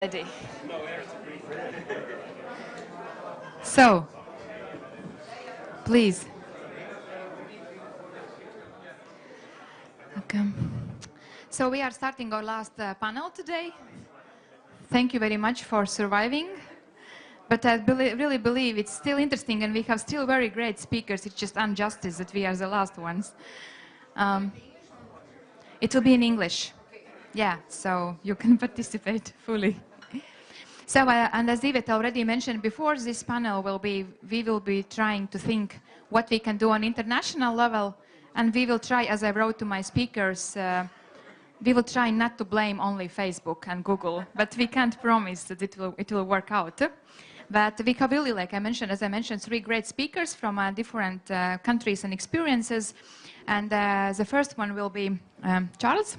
Ready. So, please. Okay. So we are starting our last panel today. Thank you very much for surviving. But I really believe it's still interesting and we have still very great speakers. It's just injustice that we are the last ones. It will be in English. Yeah, so you can participate fully. So, and as Yvette already mentioned before, this panel we will be trying to think what we can do on international level, and we will try, as I wrote to my speakers, we will try not to blame only Facebook and Google, but we can't promise that it will work out. But we have really, like I mentioned, as I mentioned, three great speakers from different countries and experiences, and the first one will be Charles.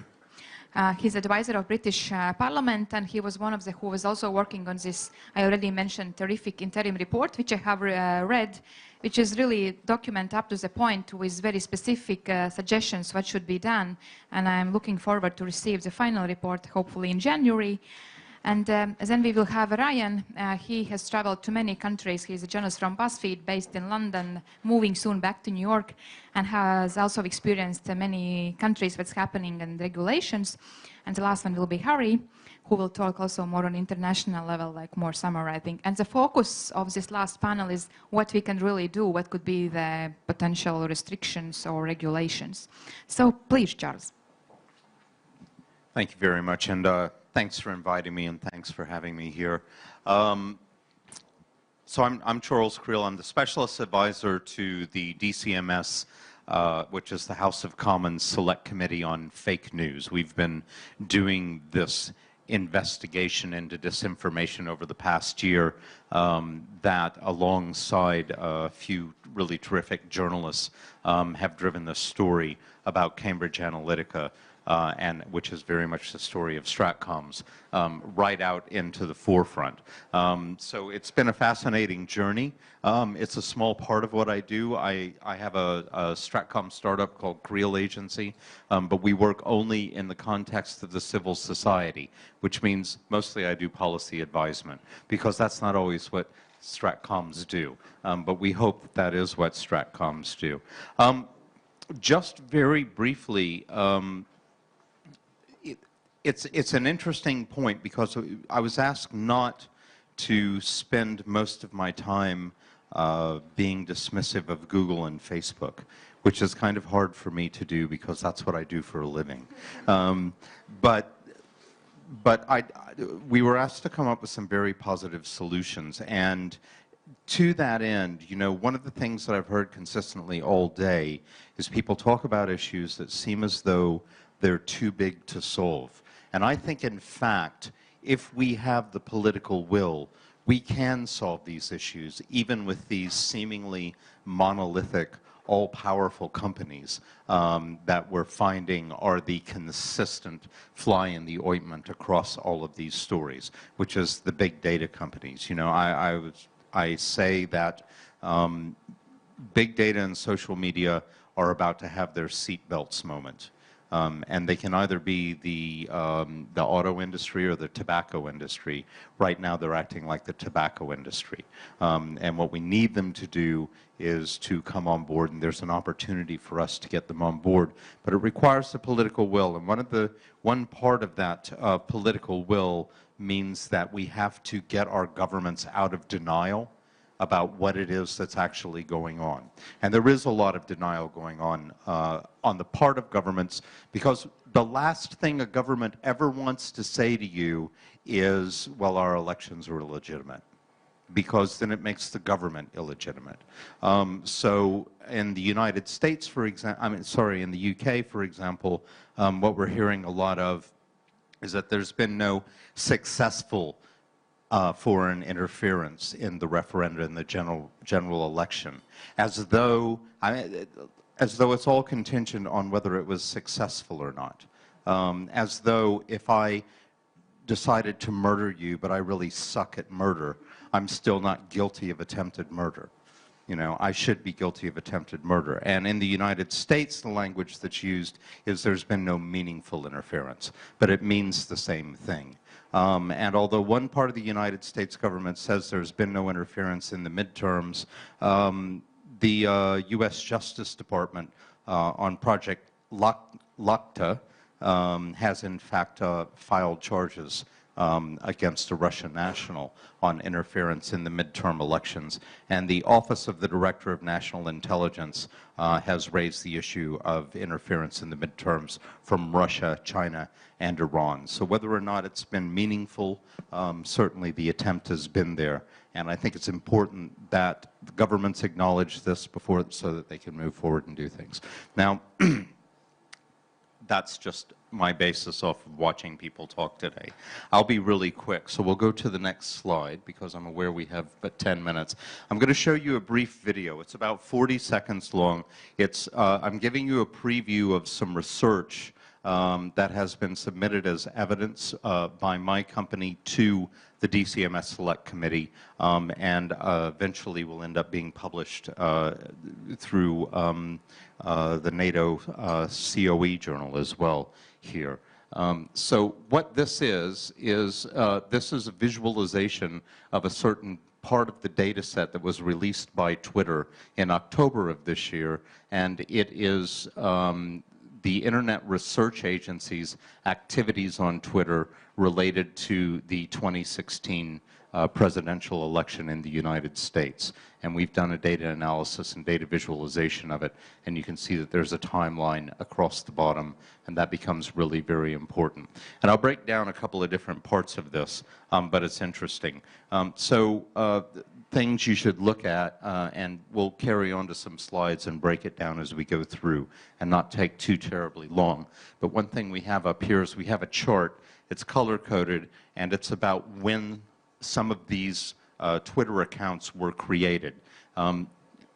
He's advisor of British Parliament, and he was one of the who was also working on this, I already mentioned, terrific interim report, which I have read, which is really document up to the point with very specific suggestions what should be done. And I'm looking forward to receive the final report, hopefully in January. And then we will have Ryan. He has traveled to many countries. He's a journalist from Buzzfeed, based in London, moving soon back to New York, and has also experienced many countries, what's happening and regulations. And the last one will be Harry, who will talk also more on international level, like more summarizing. And the focus of this last panel is what we can really do, what could be the potential restrictions or regulations. So please, Charles. Thank you very much. And thanks for inviting me, and thanks for having me here. So I'm Charles Kriel. I'm the specialist advisor to the DCMS, which is the House of Commons Select Committee on Fake News. We've been doing this investigation into disinformation over the past year that, alongside a few really terrific journalists, have driven the story about Cambridge Analytica, and which is very much the story of Stratcoms, right out into the forefront. So it's been a fascinating journey. It's a small part of what I do. I have a Stratcom startup called Kriel Agency, but we work only in the context of the civil society, which means mostly I do policy advisement, because that's not always what Stratcoms do. But we hope that that is what Stratcoms do. Just very briefly, it's an interesting point, because I was asked not to spend most of my time being dismissive of Google and Facebook, which is kind of hard for me to do because that's what I do for a living. But we were asked to come up with some very positive solutions, and to that end, you know, one of the things that I've heard consistently all day is people talk about issues that seem as though they're too big to solve. And I think, in fact, if we have the political will, we can solve these issues, even with these seemingly monolithic, all-powerful companies that we're finding are the consistent fly in the ointment across all of these stories, which is the big data companies. You know, I say that big data and social media are about to have their seatbelts moment. And they can either be the auto industry or the tobacco industry. Right now they're acting like the tobacco industry. And what we need them to do is to come on board, and there's an opportunity for us to get them on board. But it requires the political will, and one part of that political will means that we have to get our governments out of denial about what it is that's actually going on. And there is a lot of denial going on the part of governments, because the last thing a government ever wants to say to you is, well, our elections were illegitimate, because then it makes the government illegitimate. So in the United States, for example, in the UK, for example, what we're hearing a lot of is that there's been no successful foreign interference in the referenda in the general election, as though it's all contingent on whether it was successful or not. As though if I decided to murder you, but I really suck at murder, I'm still not guilty of attempted murder. You know, I should be guilty of attempted murder. And in the United States, the language that's used is there's been no meaningful interference, but it means the same thing. And although one part of the United States government says there's been no interference in the midterms, the U.S. Justice Department on Project Lakta has in fact filed charges against a Russian national on interference in the midterm elections. And the Office of the Director of National Intelligence has raised the issue of interference in the midterms from Russia, China, and Iran. So whether or not it's been meaningful, certainly the attempt has been there. And I think it's important that the governments acknowledge this before, so that they can move forward and do things. Now, that's just my basis off of watching people talk today. I'll be really quick, so we'll go to the next slide because I'm aware we have but 10 minutes. I'm going to show you a brief video. It's about 40 seconds long. I'm giving you a preview of some research that has been submitted as evidence by my company to the DCMS Select Committee, and eventually will end up being published through the NATO COE journal as well here. So what this is a visualization of a certain part of the data set that was released by Twitter in October of this year, and it is the Internet Research Agency's activities on Twitter related to the 2016 presidential election in the United States. And we've done a data analysis and data visualization of it, and you can see that there's a timeline across the bottom, and that becomes really very important. And I'll break down a couple of different parts of this, but it's interesting. Things you should look at, and we'll carry on to some slides and break it down as we go through and not take too terribly long. But one thing we have up here is we have a chart. It's color-coded, and it's about when some of these Twitter accounts were created.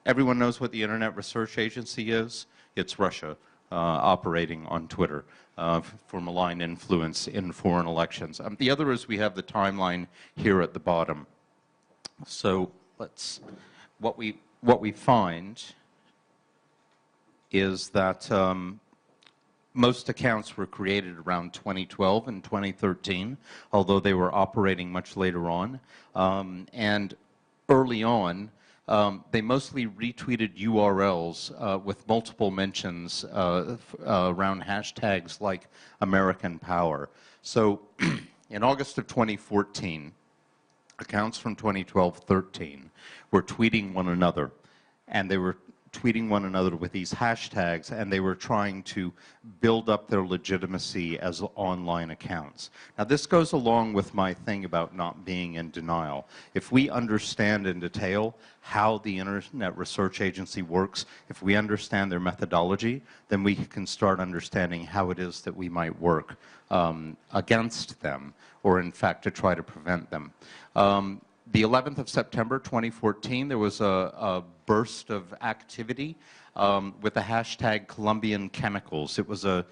Everyone knows what the Internet Research Agency is. It's Russia operating on Twitter for malign influence in foreign elections. The other is we have the timeline here at the bottom. So what we find is that most accounts were created around 2012 and 2013, although they were operating much later on. And early on, they mostly retweeted URLs with multiple mentions around hashtags like American Power. So in August of 2014, accounts from 2012-13 were tweeting one another, and they were tweeting one another with these hashtags, and they were trying to build up their legitimacy as online accounts. Now, this goes along with my thing about not being in denial. If we understand in detail how the Internet Research Agency works, if we understand their methodology, then we can start understanding how it is that we might work against them, or in fact to try to prevent them. The 11th of September 2014, there was a burst of activity with the hashtag Colombian Chemicals. It was a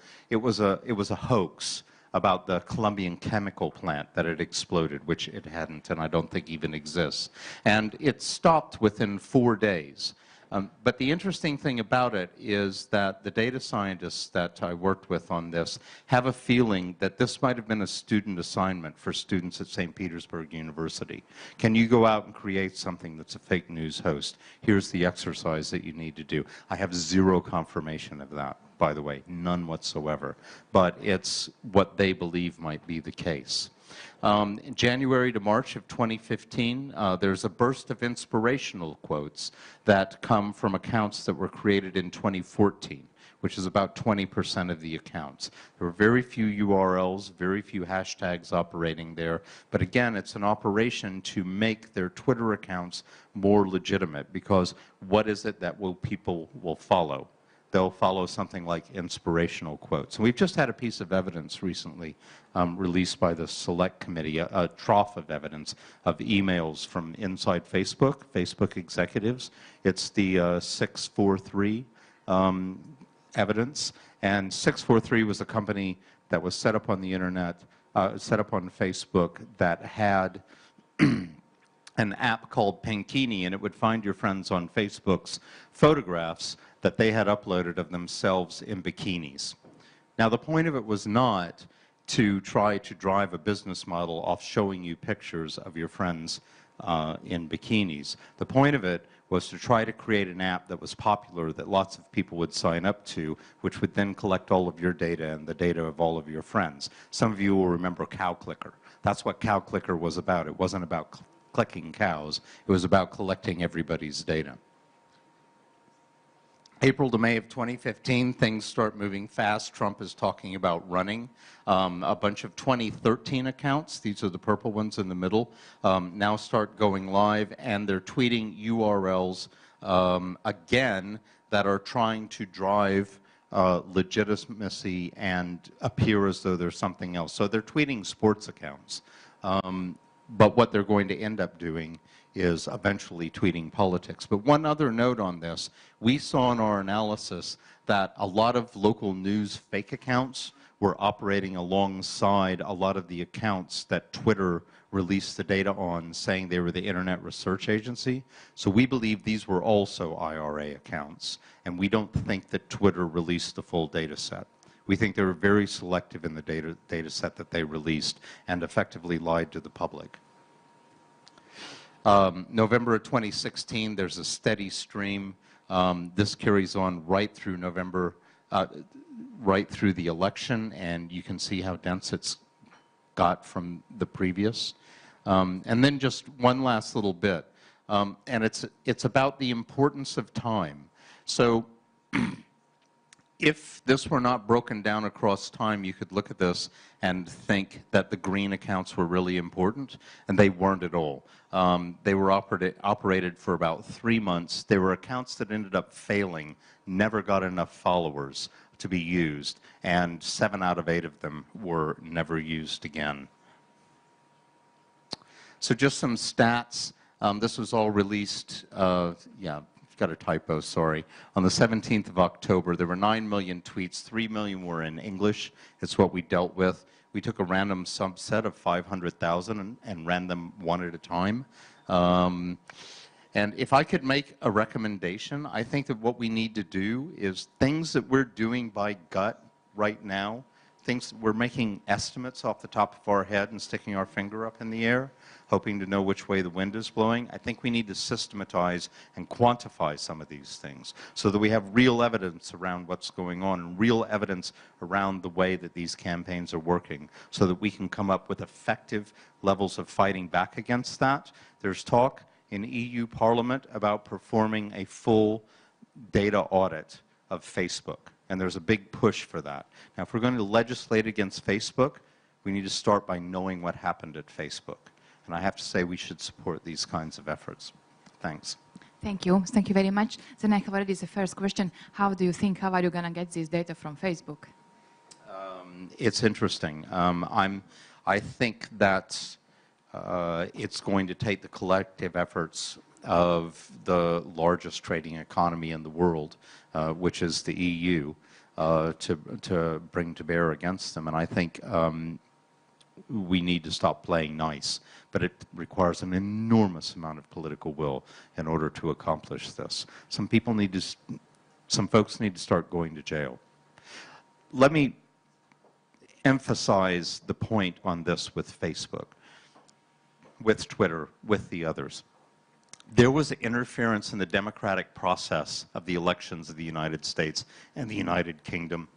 hoax about the Colombian chemical plant that had exploded, which it hadn't, and I don't think even exists. And it stopped within 4 days. But the interesting thing about it is that the data scientists that I worked with on this have a feeling that this might have been a student assignment for students at St. Petersburg University. Can you go out and create something that's a fake news host? Here's the exercise that you need to do. I have zero confirmation of that, by the way, none whatsoever. But it's what they believe might be the case. In January to March of 2015, there's a burst of inspirational quotes that come from accounts that were created in 2014, which is about 20% of the accounts. There were very few URLs, very few hashtags operating there, but again, it's an operation to make their Twitter accounts more legitimate, because what is it that people will follow? They'll follow something like inspirational quotes. And we've just had a piece of evidence recently released by the Select Committee, a trough of evidence of emails from inside Facebook executives. It's the 643 evidence. And 643 was a company that was set up on the internet, set up on Facebook, that had an app called Pinkini, and it would find your friends on Facebook's photographs that they had uploaded of themselves in bikinis. Now, the point of it was not to try to drive a business model off showing you pictures of your friends in bikinis. The point of it was to try to create an app that was popular, that lots of people would sign up to, which would then collect all of your data and the data of all of your friends. Some of you will remember Cow Clicker. That's what Cow Clicker was about. It wasn't about clicking cows. It was about collecting everybody's data. April to May of 2015, things start moving fast. Trump is talking about running. A bunch of 2013 accounts, these are the purple ones in the middle, now start going live, and they're tweeting URLs again that are trying to drive legitimacy and appear as though there's something else. So they're tweeting sports accounts. But what they're going to end up doing is eventually tweeting politics. But one other note on this, we saw in our analysis that a lot of local news fake accounts were operating alongside a lot of the accounts that Twitter released the data on, saying they were the Internet Research Agency. So we believe these were also IRA accounts, and we don't think that Twitter released the full data set. We think they were very selective in the data set that they released and effectively lied to the public. November of 2016, there's a steady stream. This carries on right through November, right through the election, and you can see how dense it's got from the previous. And then just one last little bit, and it's about the importance of time. So if this were not broken down across time, you could look at this and think that the green accounts were really important, and they weren't at all. They were operated for about 3 months. They were accounts that ended up failing, never got enough followers to be used, and 7 out of 8 of them were never used again. So just some stats. This was all released, got a typo, sorry. On the 17th of October, there were 9 million tweets, 3 million were in English. It's what we dealt with. We took a random subset of 500,000 and ran them one at a time. And if I could make a recommendation, I think that what we need to do is things that we're doing by gut right now, things we're making estimates off the top of our head and sticking our finger up in the air, hoping to know which way the wind is blowing. I think we need to systematize and quantify some of these things so that we have real evidence around what's going on and real evidence around the way that these campaigns are working so that we can come up with effective levels of fighting back against that. There's talk in EU Parliament about performing a full data audit of Facebook, and there's a big push for that. Now, if we're going to legislate against Facebook, we need to start by knowing what happened at Facebook. And I have to say we should support these kinds of efforts. Thanks. Thank you. Thank you very much. Then I have already the first question. How are you going to get this data from Facebook? It's interesting. I think that it's going to take the collective efforts of the largest trading economy in the world, which is the EU, to bring to bear against them. And I think we need to stop playing nice, but it requires an enormous amount of political will in order to accomplish this. Some folks need to start going to jail. Let me emphasize the point on this with Facebook, with Twitter, with the others. There was interference in the democratic process of the elections of the United States and the United Kingdom.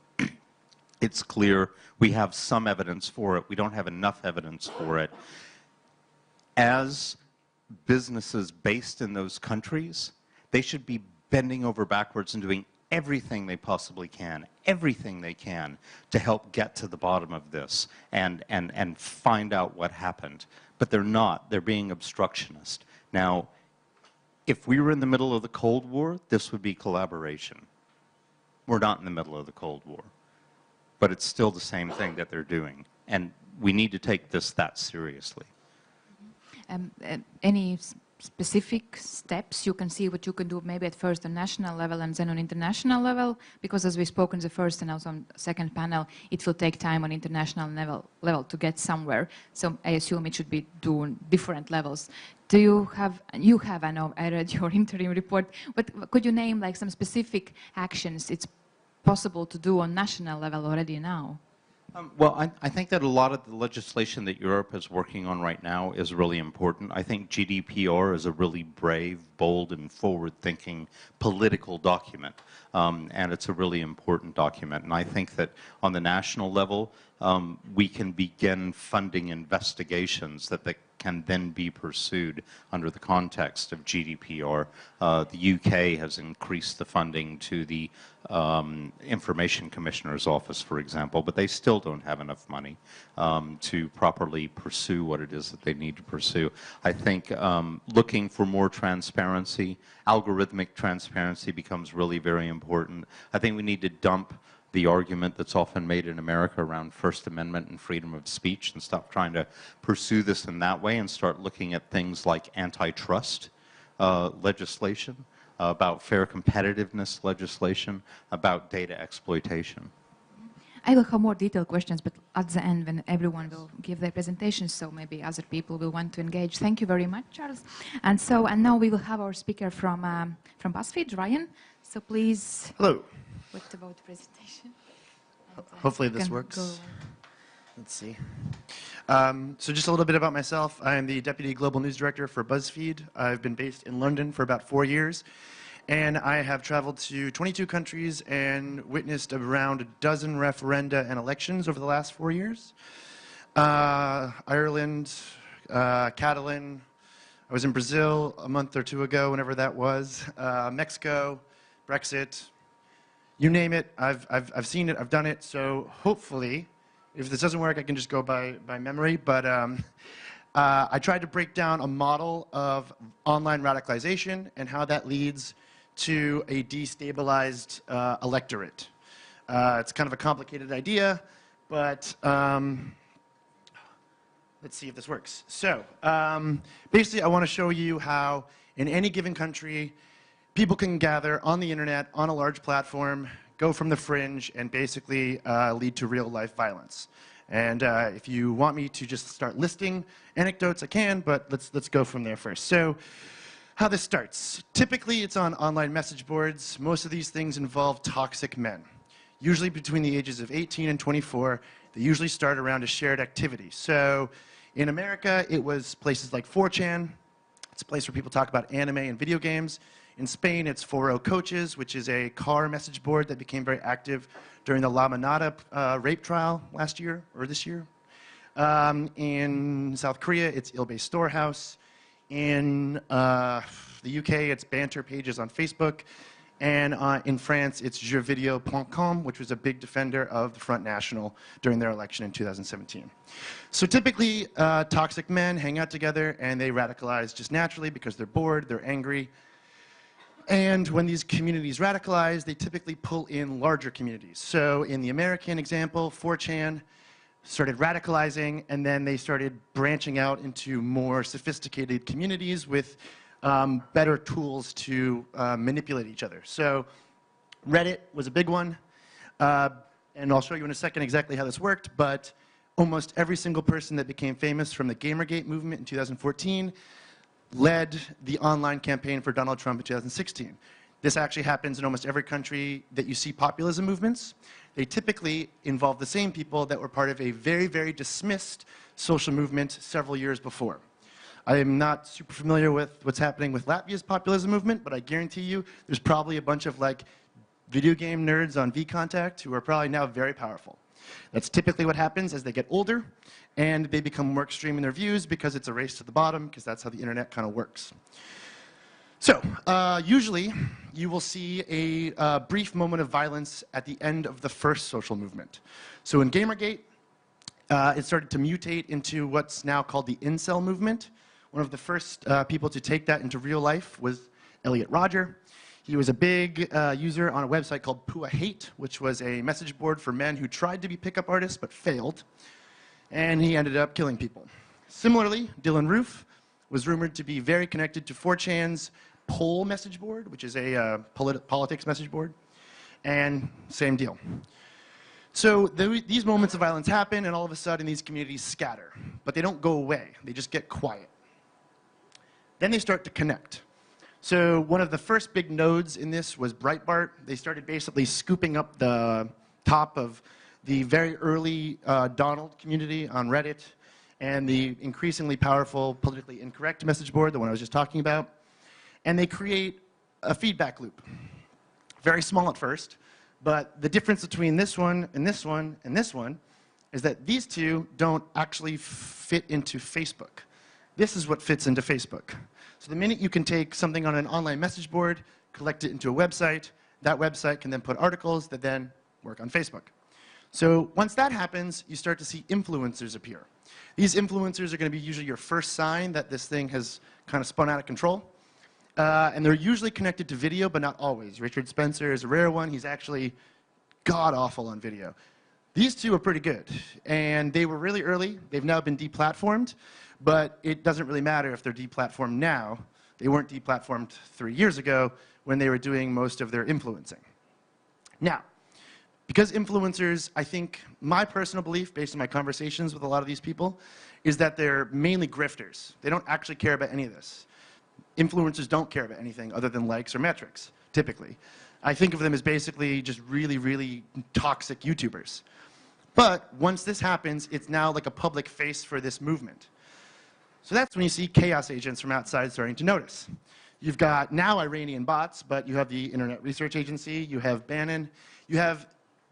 It's clear we have some evidence for it. We don't have enough evidence for it. As businesses based in those countries, they should be bending over backwards and doing everything they possibly can, everything they can to help get to the bottom of this and find out what happened. But they're not. They're being obstructionist. Now, if we were in the middle of the Cold War, this would be collaboration. We're not in the middle of the Cold War. But it's still the same thing that they're doing. And we need to take that seriously. Any specific steps you can see what you can do maybe at first on national level and then on international level? Because as we spoke in the first and also on the second panel, it will take time on international level to get somewhere. So I assume it should be doing different levels. Do you have, I know I read your interim report, but could you name like some specific actions it's possible to do on national level already now? Well, I think that a lot of the legislation that Europe is working on right now is really important. I think GDPR is a really brave, bold, and forward-thinking political document, and it's a really important document. And I think that on the national level, we can begin funding investigations that can then be pursued under the context of GDPR. The UK has increased the funding to the Information Commissioner's Office, for example, but they still don't have enough money to properly pursue what it is that they need to pursue. I think looking for more transparency, algorithmic transparency becomes really very important. I think we need to dump the argument that's often made in America around First Amendment and freedom of speech and stop trying to pursue this in that way and start looking at things like antitrust legislation, about fair competitiveness legislation, about data exploitation. I will have more detailed questions, but at the end when everyone will give their presentations, so maybe other people will want to engage. Thank you very much, Charles. And now we will have our speaker from Buzzfeed, Ryan. So please. Hello. What about the presentation? Hopefully this works. Let's see. So just a little bit about myself. I am the Deputy Global News Director for Buzzfeed. I've been based in London for about 4 years. And I have traveled to 22 countries and witnessed around a dozen referenda and elections over the last 4 years. Ireland, Catalan. I was in Brazil a month or two ago, whenever that was. Mexico, Brexit. You name it, I've seen it, I've done it, so hopefully, if this doesn't work, I can just go by memory, but I tried to break down a model of online radicalization and how that leads to a destabilized electorate. It's kind of a complicated idea, but let's see if this works. So, basically, I want to show you how, in any given country, people can gather on the internet, on a large platform, go from the fringe, and basically lead to real-life violence. And if you want me to just start listing anecdotes, I can, but let's go from there first. So, how this starts. Typically, it's on online message boards. Most of these things involve toxic men. Usually between the ages of 18 and 24, they usually start around a shared activity. So, in America, it was places like 4chan. It's a place where people talk about anime and video games. In Spain, it's Foro Coaches, which is a car message board that became very active during the La Manada rape trial last year, or this year. In South Korea, it's Ilbe Storehouse. In the UK, it's banter pages on Facebook. And in France, it's jeuxvideo.com, which was a big defender of the Front National during their election in 2017. So typically, toxic men hang out together, and they radicalize just naturally because they're bored, they're angry. And when these communities radicalize, they typically pull in larger communities. So in the American example, 4chan started radicalizing, and then they started branching out into more sophisticated communities with better tools to manipulate each other. So Reddit was a big one, and I'll show you in a second exactly how this worked, but almost every single person that became famous from the Gamergate movement in 2014 led the online campaign for Donald Trump in 2016. This actually happens in almost every country that you see populism movements. They typically involve the same people that were part of a very, very dismissed social movement several years before. I am not super familiar with what's happening with Latvia's populism movement, but I guarantee you there's probably a bunch of like video game nerds on VKontakte who are probably now very powerful. That's typically what happens as they get older and they become more extreme in their views because it's a race to the bottom, because that's how the internet kind of works. So, usually you will see a brief moment of violence at the end of the first social movement. So in Gamergate, it started to mutate into what's now called the incel movement. One of the first people to take that into real life was Elliot Rodger. He was a big user on a website called Pua Hate, which was a message board for men who tried to be pickup artists but failed. And he ended up killing people. Similarly, Dylan Roof was rumored to be very connected to 4chan's Poll message board, which is a politics message board. And same deal. So these moments of violence happen, and all of a sudden these communities scatter. But they don't go away. They just get quiet. Then they start to connect. So one of the first big nodes in this was Breitbart. They started basically scooping up the top of the very early Donald community on Reddit, and the increasingly powerful politically incorrect message board, the one I was just talking about. And they create a feedback loop. Very small at first, but the difference between this one and this one and this one is that these two don't actually fit into Facebook. This is what fits into Facebook. So the minute you can take something on an online message board, collect it into a website, that website can then put articles that then work on Facebook. So once that happens, you start to see influencers appear. These influencers are going to be usually your first sign that this thing has kind of spun out of control. And they're usually connected to video, but not always. Richard Spencer is a rare one. He's actually god-awful on video. These two are pretty good. And they were really early. They've now been deplatformed. But it doesn't really matter if they're deplatformed now. They weren't deplatformed 3 years ago when they were doing most of their influencing. Now, because influencers, I think, my personal belief, based on my conversations with a lot of these people, is that they're mainly grifters. They don't actually care about any of this. Influencers don't care about anything other than likes or metrics, typically. I think of them as basically just really, really toxic YouTubers. But once this happens, it's now like a public face for this movement. So that's when you see chaos agents from outside starting to notice. You've got now Iranian bots, but you have the Internet Research Agency, you have Bannon, you have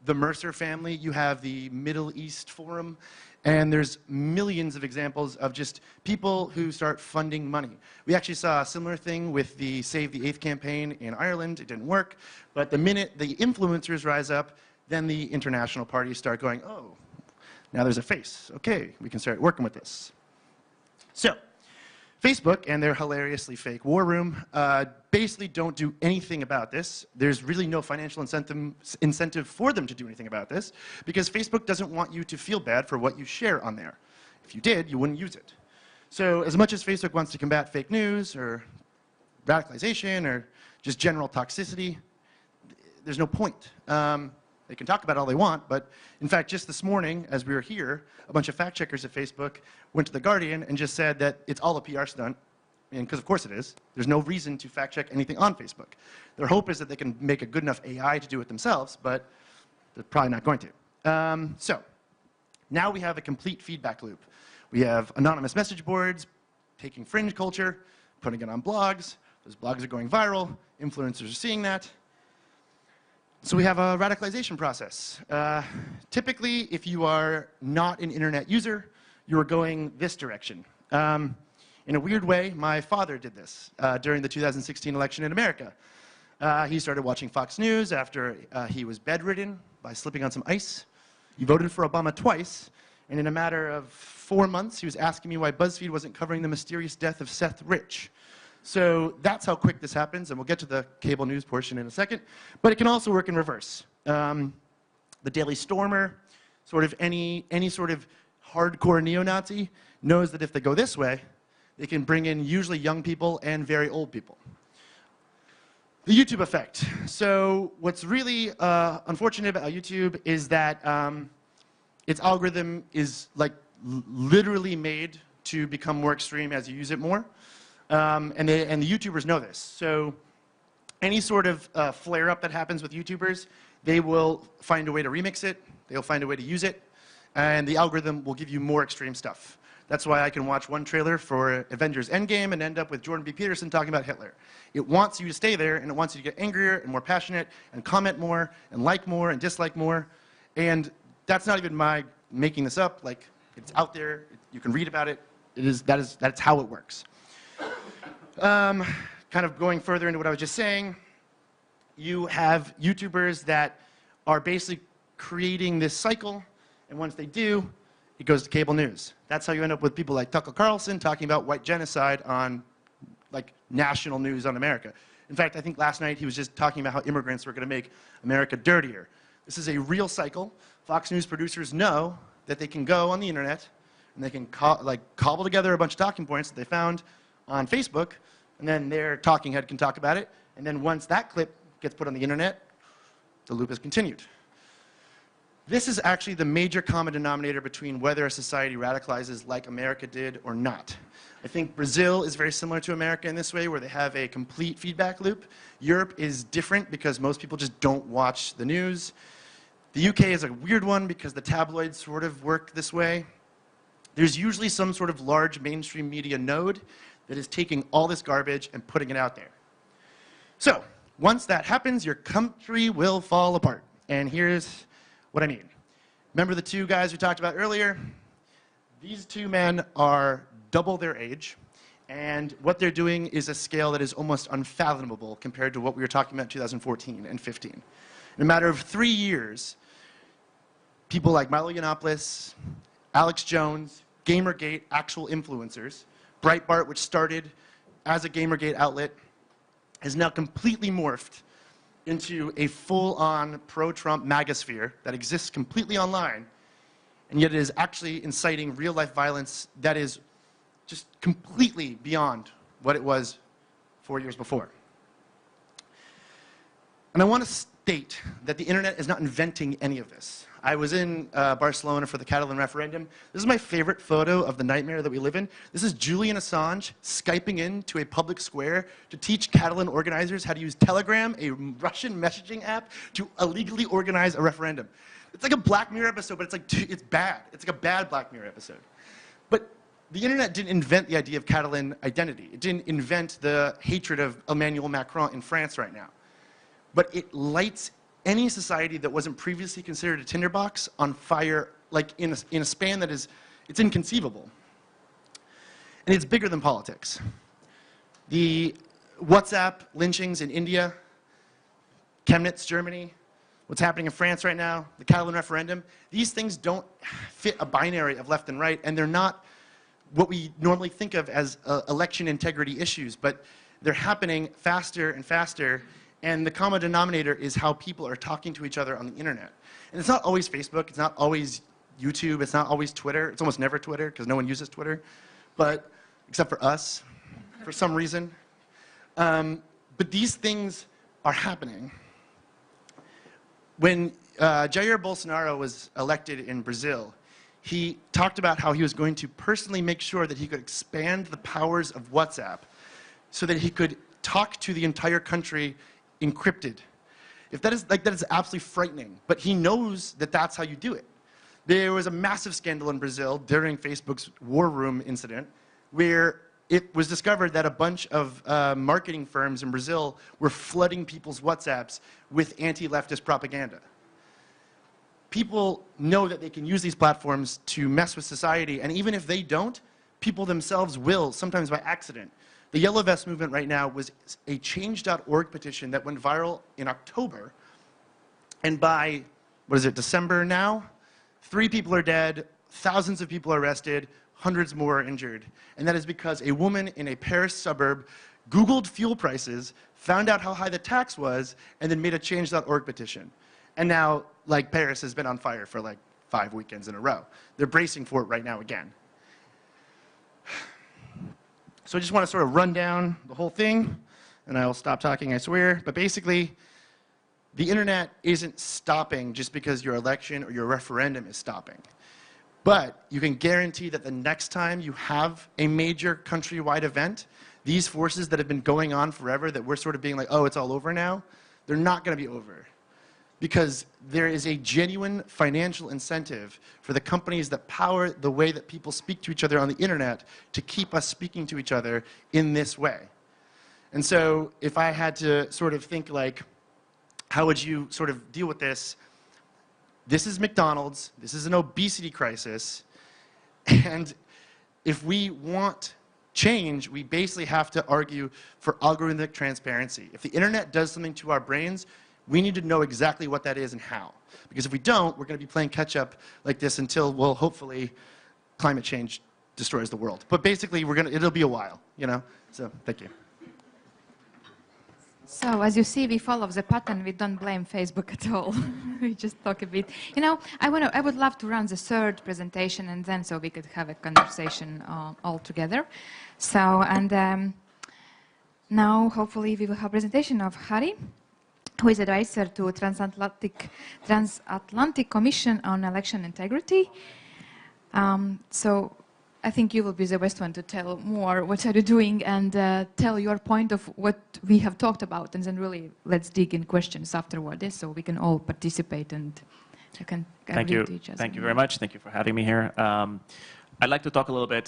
the Mercer family, you have the Middle East Forum, and there's millions of examples of just people who start funding money. We actually saw a similar thing with the Save the Eighth campaign in Ireland. It didn't work, but the minute the influencers rise up, then the international parties start going, oh, now there's a face. Okay, we can start working with this. So, Facebook and their hilariously fake war room basically don't do anything about this. There's really no financial incentive for them to do anything about this because Facebook doesn't want you to feel bad for what you share on there. If you did, you wouldn't use it. So as much as Facebook wants to combat fake news or radicalization or just general toxicity, there's no point. They can talk about it all they want, but in fact, just this morning, as we were here, a bunch of fact checkers at Facebook went to The Guardian and just said that it's all a PR stunt, and because of course it is. There's no reason to fact check anything on Facebook. Their hope is that they can make a good enough AI to do it themselves, but they're probably not going to. So now we have a complete feedback loop. We have anonymous message boards, taking fringe culture, putting it on blogs. Those blogs are going viral. Influencers are seeing that. So we have a radicalization process. Typically, if you are not an internet user, you are going this direction. In a weird way, my father did this during the 2016 election in America. He started watching Fox News after he was bedridden by slipping on some ice. He voted for Obama twice, and in a matter of 4 months, he was asking me why Buzzfeed wasn't covering the mysterious death of Seth Rich. So that's how quick this happens, and we'll get to the cable news portion in a second. But it can also work in reverse. The Daily Stormer, sort of any sort of hardcore neo-Nazi, knows that if they go this way, they can bring in usually young people and very old people. The YouTube effect. So what's really unfortunate about YouTube is that its algorithm is like literally made to become more extreme as you use it more. And the YouTubers know this. So any sort of flare-up that happens with YouTubers, they will find a way to remix it, they'll find a way to use it, and the algorithm will give you more extreme stuff. That's why I can watch one trailer for Avengers Endgame and end up with Jordan B. Peterson talking about Hitler. It wants you to stay there, and it wants you to get angrier and more passionate and comment more and like more and dislike more. And that's not even my making this up. Like, it's out there. You can read about it. That's how it works. Kind of going further into what I was just saying, you have YouTubers that are basically creating this cycle, and once they do, it goes to cable news. That's how you end up with people like Tucker Carlson talking about white genocide on like national news on America. In fact, I think last night he was just talking about how immigrants were going to make America dirtier. This is a real cycle. Fox News producers know that they can go on the internet and they can cobble together a bunch of talking points that they found on Facebook, and then their talking head can talk about it, and then once that clip gets put on the internet, the loop is continued. This is actually the major common denominator between whether a society radicalizes like America did or not. I think Brazil is very similar to America in this way, where they have a complete feedback loop. Europe is different because most people just don't watch the news. The UK is a weird one because the tabloids sort of work this way. There's usually some sort of large mainstream media node that is taking all this garbage and putting it out there. So, once that happens, your country will fall apart. And here's what I mean. Remember the two guys we talked about earlier? These two men are double their age, and what they're doing is a scale that is almost unfathomable compared to what we were talking about in 2014 and 15. In a matter of 3 years, people like Milo Yiannopoulos, Alex Jones, Gamergate, actual influencers, Breitbart, which started as a Gamergate outlet, has now completely morphed into a full-on pro-Trump magosphere that exists completely online, and yet it is actually inciting real-life violence that is just completely beyond what it was 4 years before. And I want to state that the internet is not inventing any of this. I was in Barcelona for the Catalan referendum. This is my favorite photo of the nightmare that we live in. This is Julian Assange Skyping into a public square to teach Catalan organizers how to use Telegram, a Russian messaging app, to illegally organize a referendum. It's like a Black Mirror episode, but it's bad. It's like a bad Black Mirror episode. But the internet didn't invent the idea of Catalan identity. It didn't invent the hatred of Emmanuel Macron in France right now. But it lights any society that wasn't previously considered a tinderbox on fire, like in a span that is, it's inconceivable. And it's bigger than politics. The WhatsApp lynchings in India, Chemnitz, Germany, what's happening in France right now, the Catalan referendum, these things don't fit a binary of left and right, and they're not what we normally think of as election integrity issues, but they're happening faster and faster. And the common denominator is how people are talking to each other on the internet. And it's not always Facebook, it's not always YouTube, it's not always Twitter. It's almost never Twitter, because no one uses Twitter, but except for us, for some reason. But these things are happening. When Jair Bolsonaro was elected in Brazil, he talked about how he was going to personally make sure that he could expand the powers of WhatsApp so that he could talk to the entire country encrypted. If that is absolutely frightening, but he knows that that's how you do it. There was a massive scandal in Brazil during Facebook's War Room incident where it was discovered that a bunch of marketing firms in Brazil were flooding people's WhatsApps with anti-leftist propaganda. People know that they can use these platforms to mess with society, and even if they don't, people themselves will, sometimes by accident. The Yellow Vest movement right now was a change.org petition that went viral in October, and by, what is it, December now? 3 people are dead, thousands of people are arrested, hundreds more are injured. And that is because a woman in a Paris suburb Googled fuel prices, found out how high the tax was, and then made a change.org petition. And now, like, Paris has been on fire for like 5 weekends in a row. They're bracing for it right now again. So I just want to sort of run down the whole thing, and I will stop talking, I swear. But basically, the internet isn't stopping just because your election or your referendum is stopping. But you can guarantee that the next time you have a major countrywide event, these forces that have been going on forever, that we're sort of being like, oh, it's all over now, they're not going to be over. Because there is a genuine financial incentive for the companies that power the way that people speak to each other on the internet to keep us speaking to each other in this way. And so if I had to sort of think like, how would you sort of deal with this? This is McDonald's, this is an obesity crisis, and if we want change, we basically have to argue for algorithmic transparency. If the internet does something to our brains, we need to know exactly what that is and how. Because if we don't, we're going to be playing catch up like this until, well, hopefully, climate change destroys the world. But basically, it'll be a while, you know? So, thank you. So, as you see, we follow the pattern. We don't blame Facebook at all. We just talk a bit. You know, I would love to run the third presentation, and then so we could have a conversation all together. So, and now, hopefully, we will have a presentation of Harry, who is advisor to Transatlantic Commission on Election Integrity. So I think you will be the best one to tell more what are you doing and tell your point of what we have talked about, and then really let's dig in questions afterward, so we can all participate and You can Thank read you. each other. Thank you very much. Thank you for having me here. I'd like to talk a little bit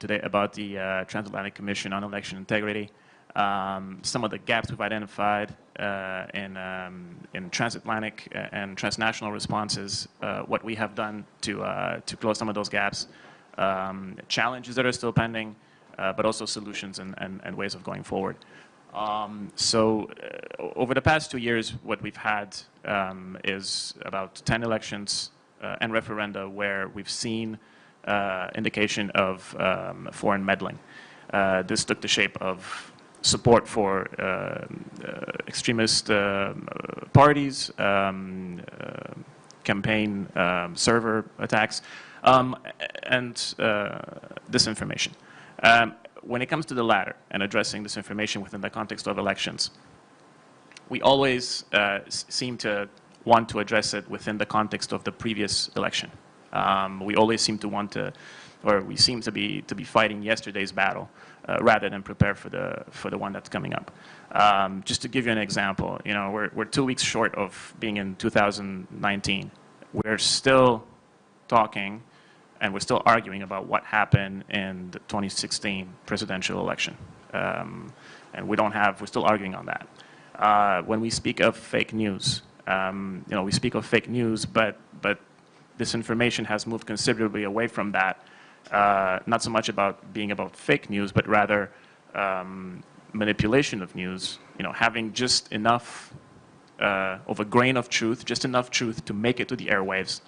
today about the Transatlantic Commission on Election Integrity, some of the gaps we've identified in transatlantic and transnational responses, what we have done to close some of those gaps, challenges that are still pending, but also solutions and ways of going forward. Over the past 2 years, what we've had is about 10 elections and referenda where we've seen indication of foreign meddling. This took the shape of support for extremist parties, campaign server attacks, and disinformation. When it comes to the latter and addressing disinformation within the context of elections, we always seem to want to address it within the context of the previous election. We always seem to want to, or we seem to be fighting yesterday's battle rather than prepare for the one that's coming up. Just to give you an example, you know, we're 2 weeks short of being in 2019. We're still talking and we're still arguing about what happened in the 2016 presidential election. And we're still arguing on that. When we speak of fake news, you know, we speak of fake news, but this information has moved considerably away from that. Not so much about being about fake news, but rather manipulation of news, you know, having just enough of a grain of truth, just enough truth to make it to the airwaves,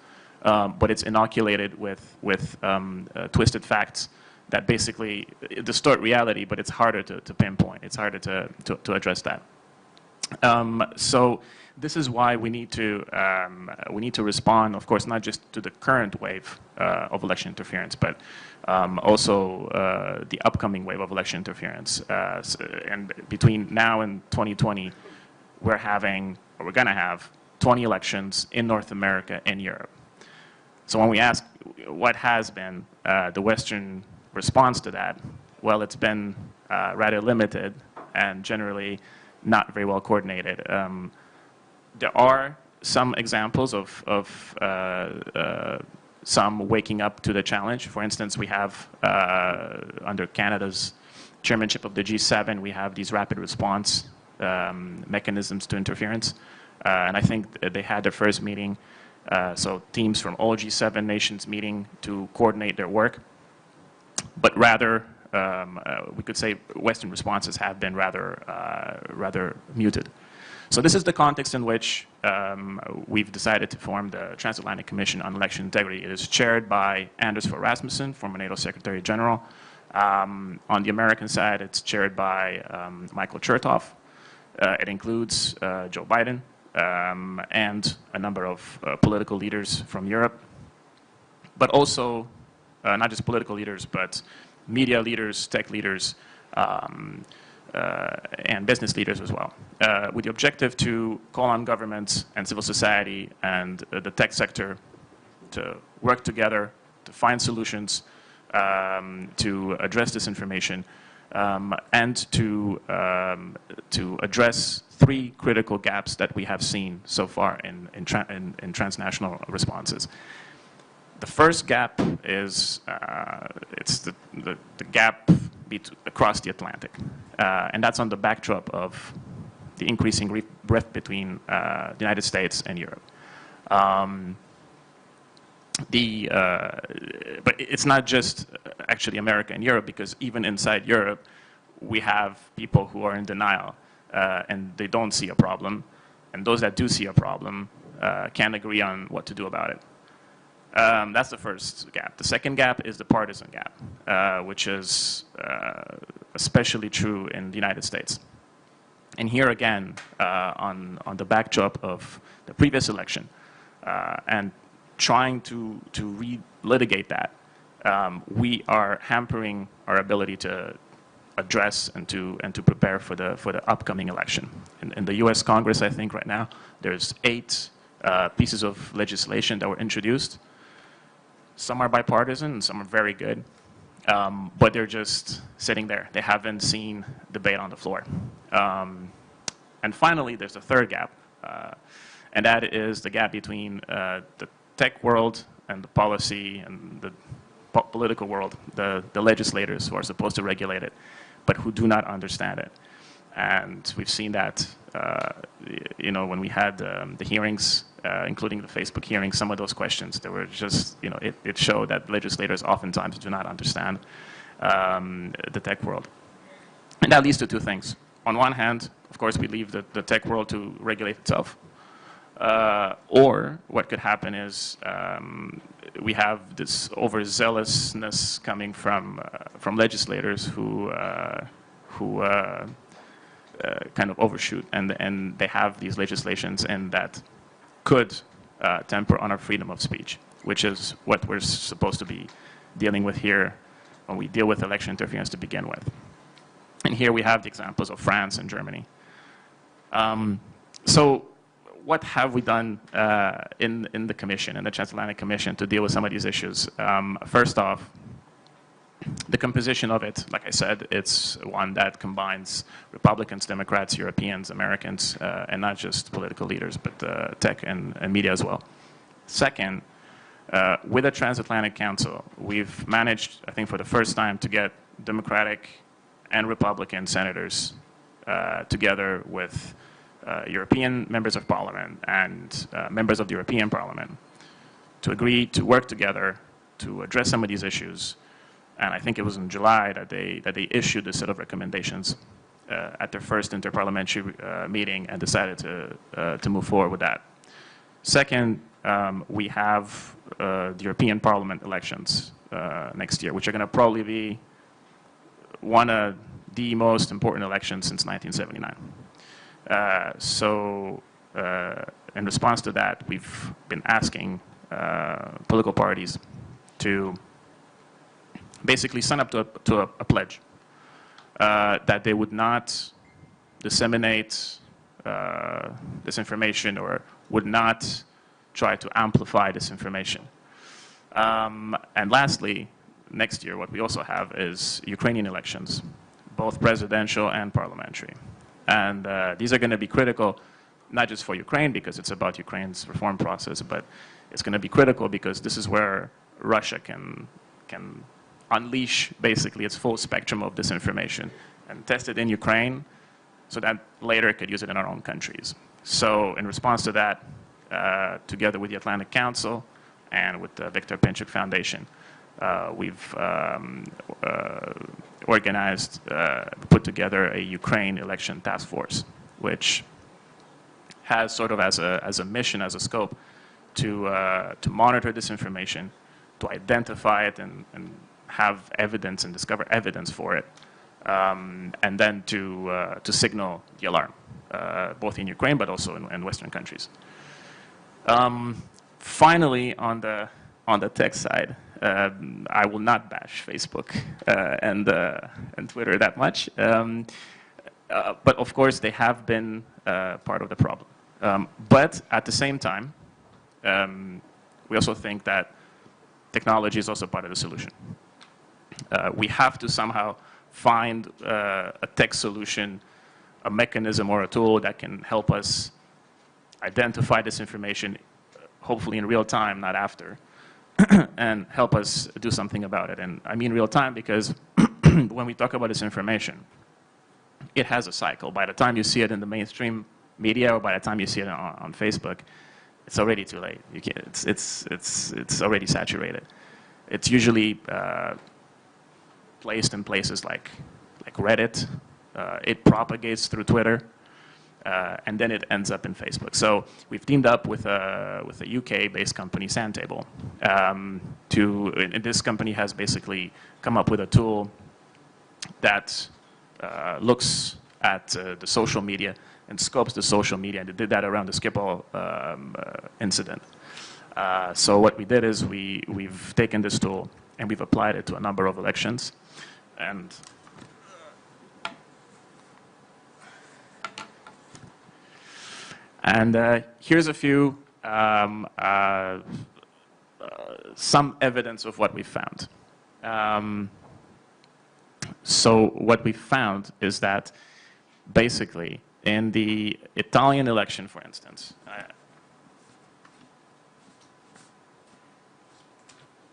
but it's inoculated with twisted facts that basically distort reality, but it's harder to pinpoint. It's harder to address that. So this is why we need to respond, of course, not just to the current wave of election interference, but also the upcoming wave of election interference. And between now and 2020, we're going to have 20 elections in North America and Europe. So when we ask what has been the Western response to that, well, it's been rather limited and generally not very well coordinated. There are some examples of some waking up to the challenge. For instance, we have, under Canada's chairmanship of the G7, we have these rapid response mechanisms to interference. And I think they had their first meeting, so teams from all G7 nations meeting to coordinate their work. But rather, we could say Western responses have been rather muted. So this is the context in which we've decided to form the Transatlantic Commission on Election Integrity. It is chaired by Anders Fogh Rasmussen, former NATO Secretary General. On the American side, it's chaired by Michael Chertoff. It includes Joe Biden and a number of political leaders from Europe, but also not just political leaders, but media leaders, tech leaders, and business leaders as well, with the objective to call on governments and civil society and the tech sector to work together to find solutions to address this information and to address 3 critical gaps that we have seen so far in transnational responses. The first gap is it's the gap across the Atlantic, and that's on the backdrop of the increasing rift between the United States and Europe. But it's not just actually America and Europe, because even inside Europe, we have people who are in denial and they don't see a problem, and those that do see a problem can't agree on what to do about it. That's the first gap. The second gap is the partisan gap, which is especially true in the United States. And here again, on the backdrop of the previous election, and trying to relitigate that, we are hampering our ability to address and to prepare for the upcoming election. In the U.S. Congress, I think right now, there's 8 pieces of legislation that were introduced. Some are bipartisan, and some are very good, but they're just sitting there. They haven't seen debate on the floor. And finally, there's a third gap, And that is the gap between the tech world and the policy and the political world, the legislators who are supposed to regulate it, but who do not understand it. And we've seen that, you know, when we had the hearings, including the Facebook hearings, some of those questions, they were just, you know, it showed that legislators oftentimes do not understand the tech world. And that leads to two things. On one hand, of course, we leave the tech world to regulate itself. Or what could happen is we have this overzealousness coming from legislators who kind of overshoot, and they have these legislations, and that could temper on our freedom of speech, which is what we're supposed to be dealing with here when we deal with election interference to begin with. And here we have the examples of France and Germany. So what have we done in the Commission, in the Transatlantic Commission, to deal with some of these issues? First off, the composition of it, like I said, it's one that combines Republicans, Democrats, Europeans, Americans, and not just political leaders, but tech and media as well. Second, with the Transatlantic Council, we've managed, I think for the first time, to get Democratic and Republican senators together with European members of parliament and members of the European Parliament to agree to work together to address some of these issues. And I think it was in July that they issued a set of recommendations at their first interparliamentary meeting and decided to move forward with that. Second, we have the European Parliament elections next year, which are going to probably be one of the most important elections since 1979. So in response to that, we've been asking political parties to basically sign up to a pledge that they would not disseminate this information or would not try to amplify this information. And lastly, next year, what we also have is Ukrainian elections, both presidential and parliamentary. And these are going to be critical, not just for Ukraine, because it's about Ukraine's reform process, but it's going to be critical because this is where Russia can unleash basically its full spectrum of disinformation and test it in Ukraine so that later it could use it in our own countries. So in response to that, together with the Atlantic Council and with the Viktor Pinchuk Foundation, we've organized, put together a Ukraine election task force, which has sort of as a mission, as a scope, to monitor this information, to identify it and have evidence and discover evidence for it, and then to signal the alarm, both in Ukraine but also in Western countries. Finally, on the tech side, I will not bash Facebook and Twitter that much, but of course they have been part of the problem. But at the same time, we also think that technology is also part of the solution. We have to somehow find a tech solution, a mechanism or a tool that can help us identify this information, hopefully in real time, not after, and help us do something about it. And I mean real time because when we talk about this information, it has a cycle. By the time you see it in the mainstream media or by the time you see it on Facebook, it's already too late. You can't, it's already saturated. It's usually placed in places like Reddit. It propagates through Twitter, and then it ends up in Facebook. So we've teamed up with a UK-based company, Sandtable, and this company has basically come up with a tool that looks at the social media and scopes the social media, and they did that around the Skripal incident. So what we did is we've taken this tool and we've applied it to a number of elections. And here's a few, some evidence of what we found. So what we found is that basically in the Italian election, for instance,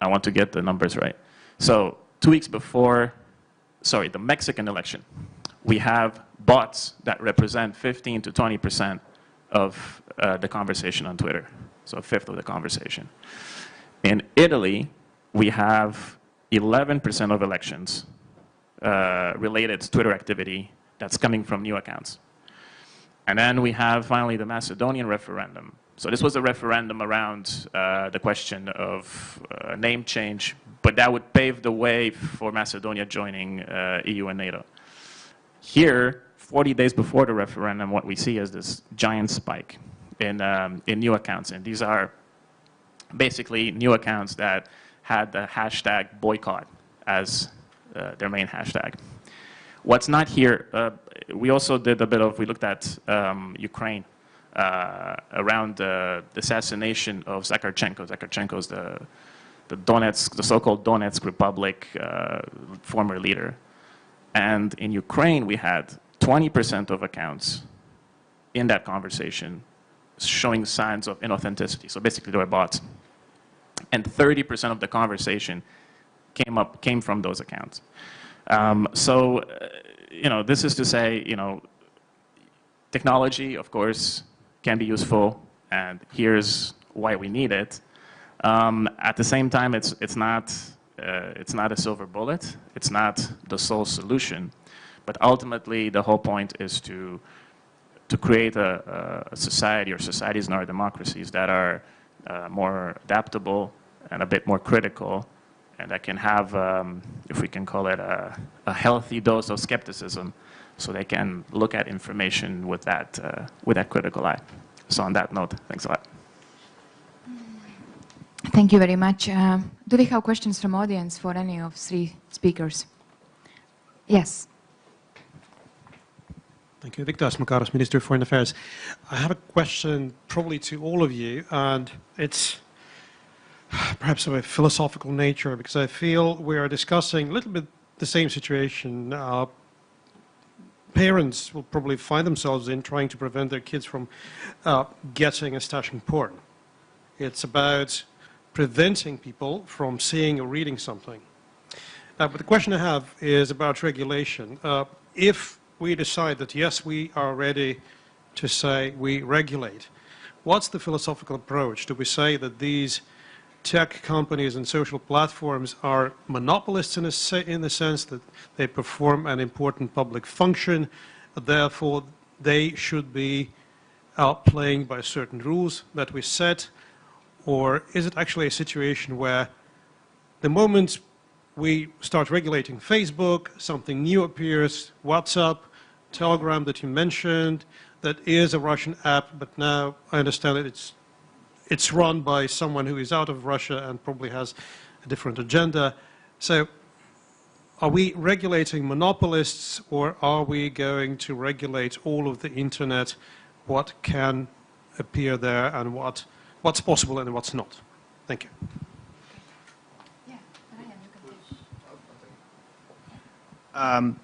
I want to get the numbers right. So 2 weeks before, sorry, the Mexican election, we have bots that represent 15 to 20% of the conversation on Twitter, so a fifth of the conversation. In Italy, we have 11% of elections related to Twitter activity that's coming from new accounts. And then we have finally the Macedonian referendum. So this was a referendum around the question of name change, but that would pave the way for Macedonia joining EU and NATO. Here, 40 days before the referendum, what we see is this giant spike in new accounts. And these are basically new accounts that had the hashtag boycott as their main hashtag. What's not here, we also did a bit of, we looked at Ukraine around the assassination of Zakharchenko. Zakharchenko is the Donetsk, the so-called Donetsk Republic former leader. And in Ukraine, we had 20% of accounts in that conversation showing signs of inauthenticity. So basically, they were bots. And 30% of the conversation came from those accounts. This is to say, technology, of course, can be useful, and here's why we need it. At the same time, it's not a silver bullet. It's not the sole solution. But ultimately, the whole point is to create a society or societies in our democracies that are more adaptable and a bit more critical, and that can have, if we can call it, a healthy dose of skepticism, so they can look at information with that critical eye. So on that note, thanks a lot. Thank you very much. Do we have questions from audience for any of three speakers? Yes. Thank you. Viktor Makaros, Minister of Foreign Affairs. I have a question probably to all of you, and it's perhaps of a philosophical nature, because I feel we are discussing a little bit the same situation parents will probably find themselves in trying to prevent their kids from getting and stashing porn. It's about preventing people from seeing or reading something. But the question I have is about regulation. If we decide that, yes, we are ready to say we regulate, what's the philosophical approach? Do we say that these tech companies and social platforms are monopolists in the sense that they perform an important public function, therefore they should be playing by certain rules that we set? Or is it actually a situation where the moment we start regulating Facebook, something new appears, WhatsApp, Telegram that you mentioned, that is a Russian app, but now I understand that it's run by someone who is out of Russia and probably has a different agenda. So are we regulating monopolists, or are we going to regulate all of the internet, what can appear there and what's possible and what's not? Thank you. Yeah, Ryan, you can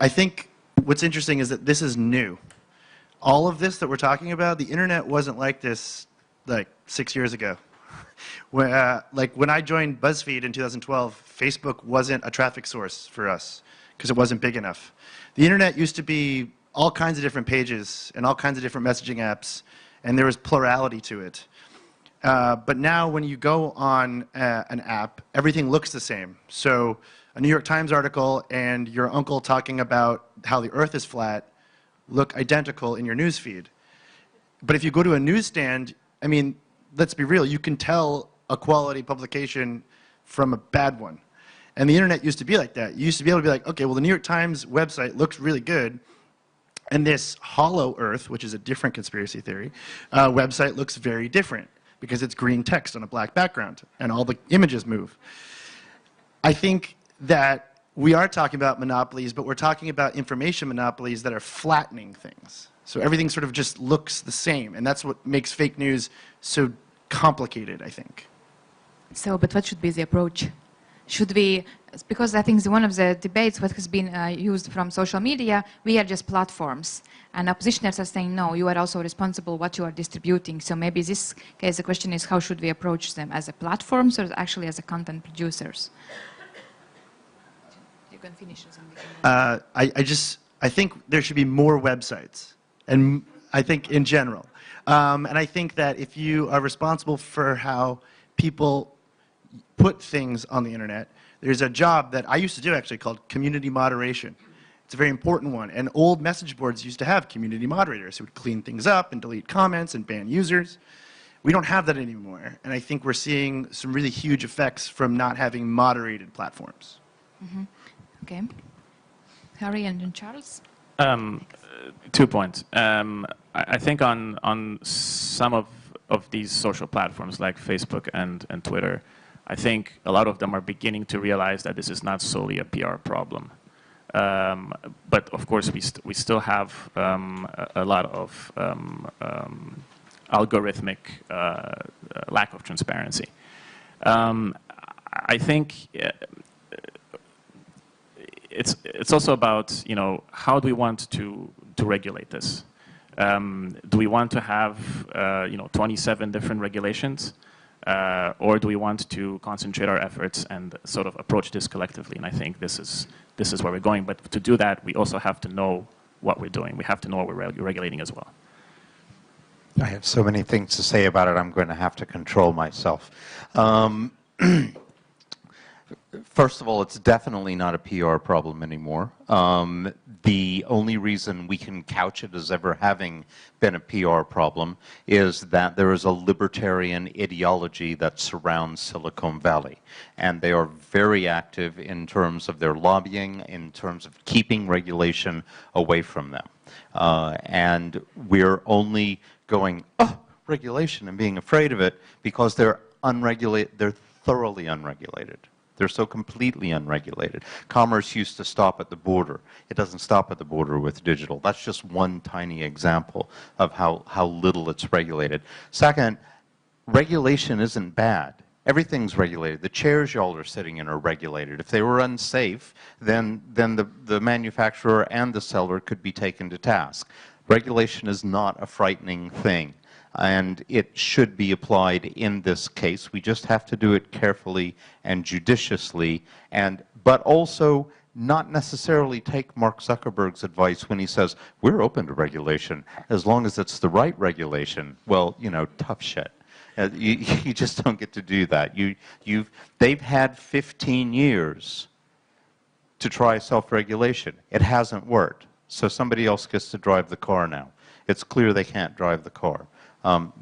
I think what's interesting is that this is new. All of this that we're talking about, the internet wasn't like this like 6 years ago. Like when I joined Buzzfeed in 2012, Facebook wasn't a traffic source for us because it wasn't big enough. The internet used to be all kinds of different pages and all kinds of different messaging apps, and there was plurality to it. But now when you go on an app, everything looks the same. So a New York Times article and your uncle talking about how the earth is flat look identical in your news feed. But if you go to a newsstand, I mean, let's be real, you can tell a quality publication from a bad one. And the internet used to be like that. You used to be able to be like, okay, well, the New York Times website looks really good, and this Hollow Earth, which is a different conspiracy theory, website looks very different because it's green text on a black background, and all the images move. I think that we are talking about monopolies, but we're talking about information monopolies that are flattening things. So everything sort of just looks the same, and that's what makes fake news so complicated, I think. So, but what should be the approach? Should we because I think one of the debates what has been used from social media, we are just platforms. And oppositioners are saying, no, you are also responsible what you are distributing. So maybe this case, the question is, how should we approach them? As a platforms or actually as a content producers? You can finish. I think there should be more websites, and I think in general. And I think that if you are responsible for how people put things on the internet, there's a job that I used to do actually called community moderation. It's a very important one. And old message boards used to have community moderators who would clean things up and delete comments and ban users. We don't have that anymore. And I think we're seeing some really huge effects from not having moderated platforms. Mm-hmm. Okay. Harry and then Charles? 2 points. I think on some of these social platforms like Facebook and Twitter, I think a lot of them are beginning to realize that this is not solely a PR problem. But of course, we still have a lot of algorithmic lack of transparency. I think it's also about, you know, how do we want to regulate this? Do we want to have 27 different regulations? Or do we want to concentrate our efforts and sort of approach this collectively? And I think this is where we're going. But to do that, we also have to know what we're doing. We have to know what we're regulating as well. I have so many things to say about it, I'm going to have to control myself. First of all, it's definitely not a PR problem anymore. The only reason we can couch it as ever having been a PR problem is that there is a libertarian ideology that surrounds Silicon Valley. And they are very active in terms of their lobbying, in terms of keeping regulation away from them. And we're only going, oh, regulation, and being afraid of it because they're unregulated, they're thoroughly unregulated. They're so completely unregulated. Commerce used to stop at the border. It doesn't stop at the border with digital. That's just one tiny example of how little it's regulated. Second, regulation isn't bad. Everything's regulated. The chairs y'all are sitting in are regulated. If they were unsafe, then the manufacturer and the seller could be taken to task. Regulation is not a frightening thing, and it should be applied in this case. We just have to do it carefully and judiciously, but also not necessarily take Mark Zuckerberg's advice when he says, we're open to regulation as long as it's the right regulation. Well, you know, tough shit. You just don't get to do that. They've had 15 years to try self-regulation. It hasn't worked. So somebody else gets to drive the car now. It's clear they can't drive the car. And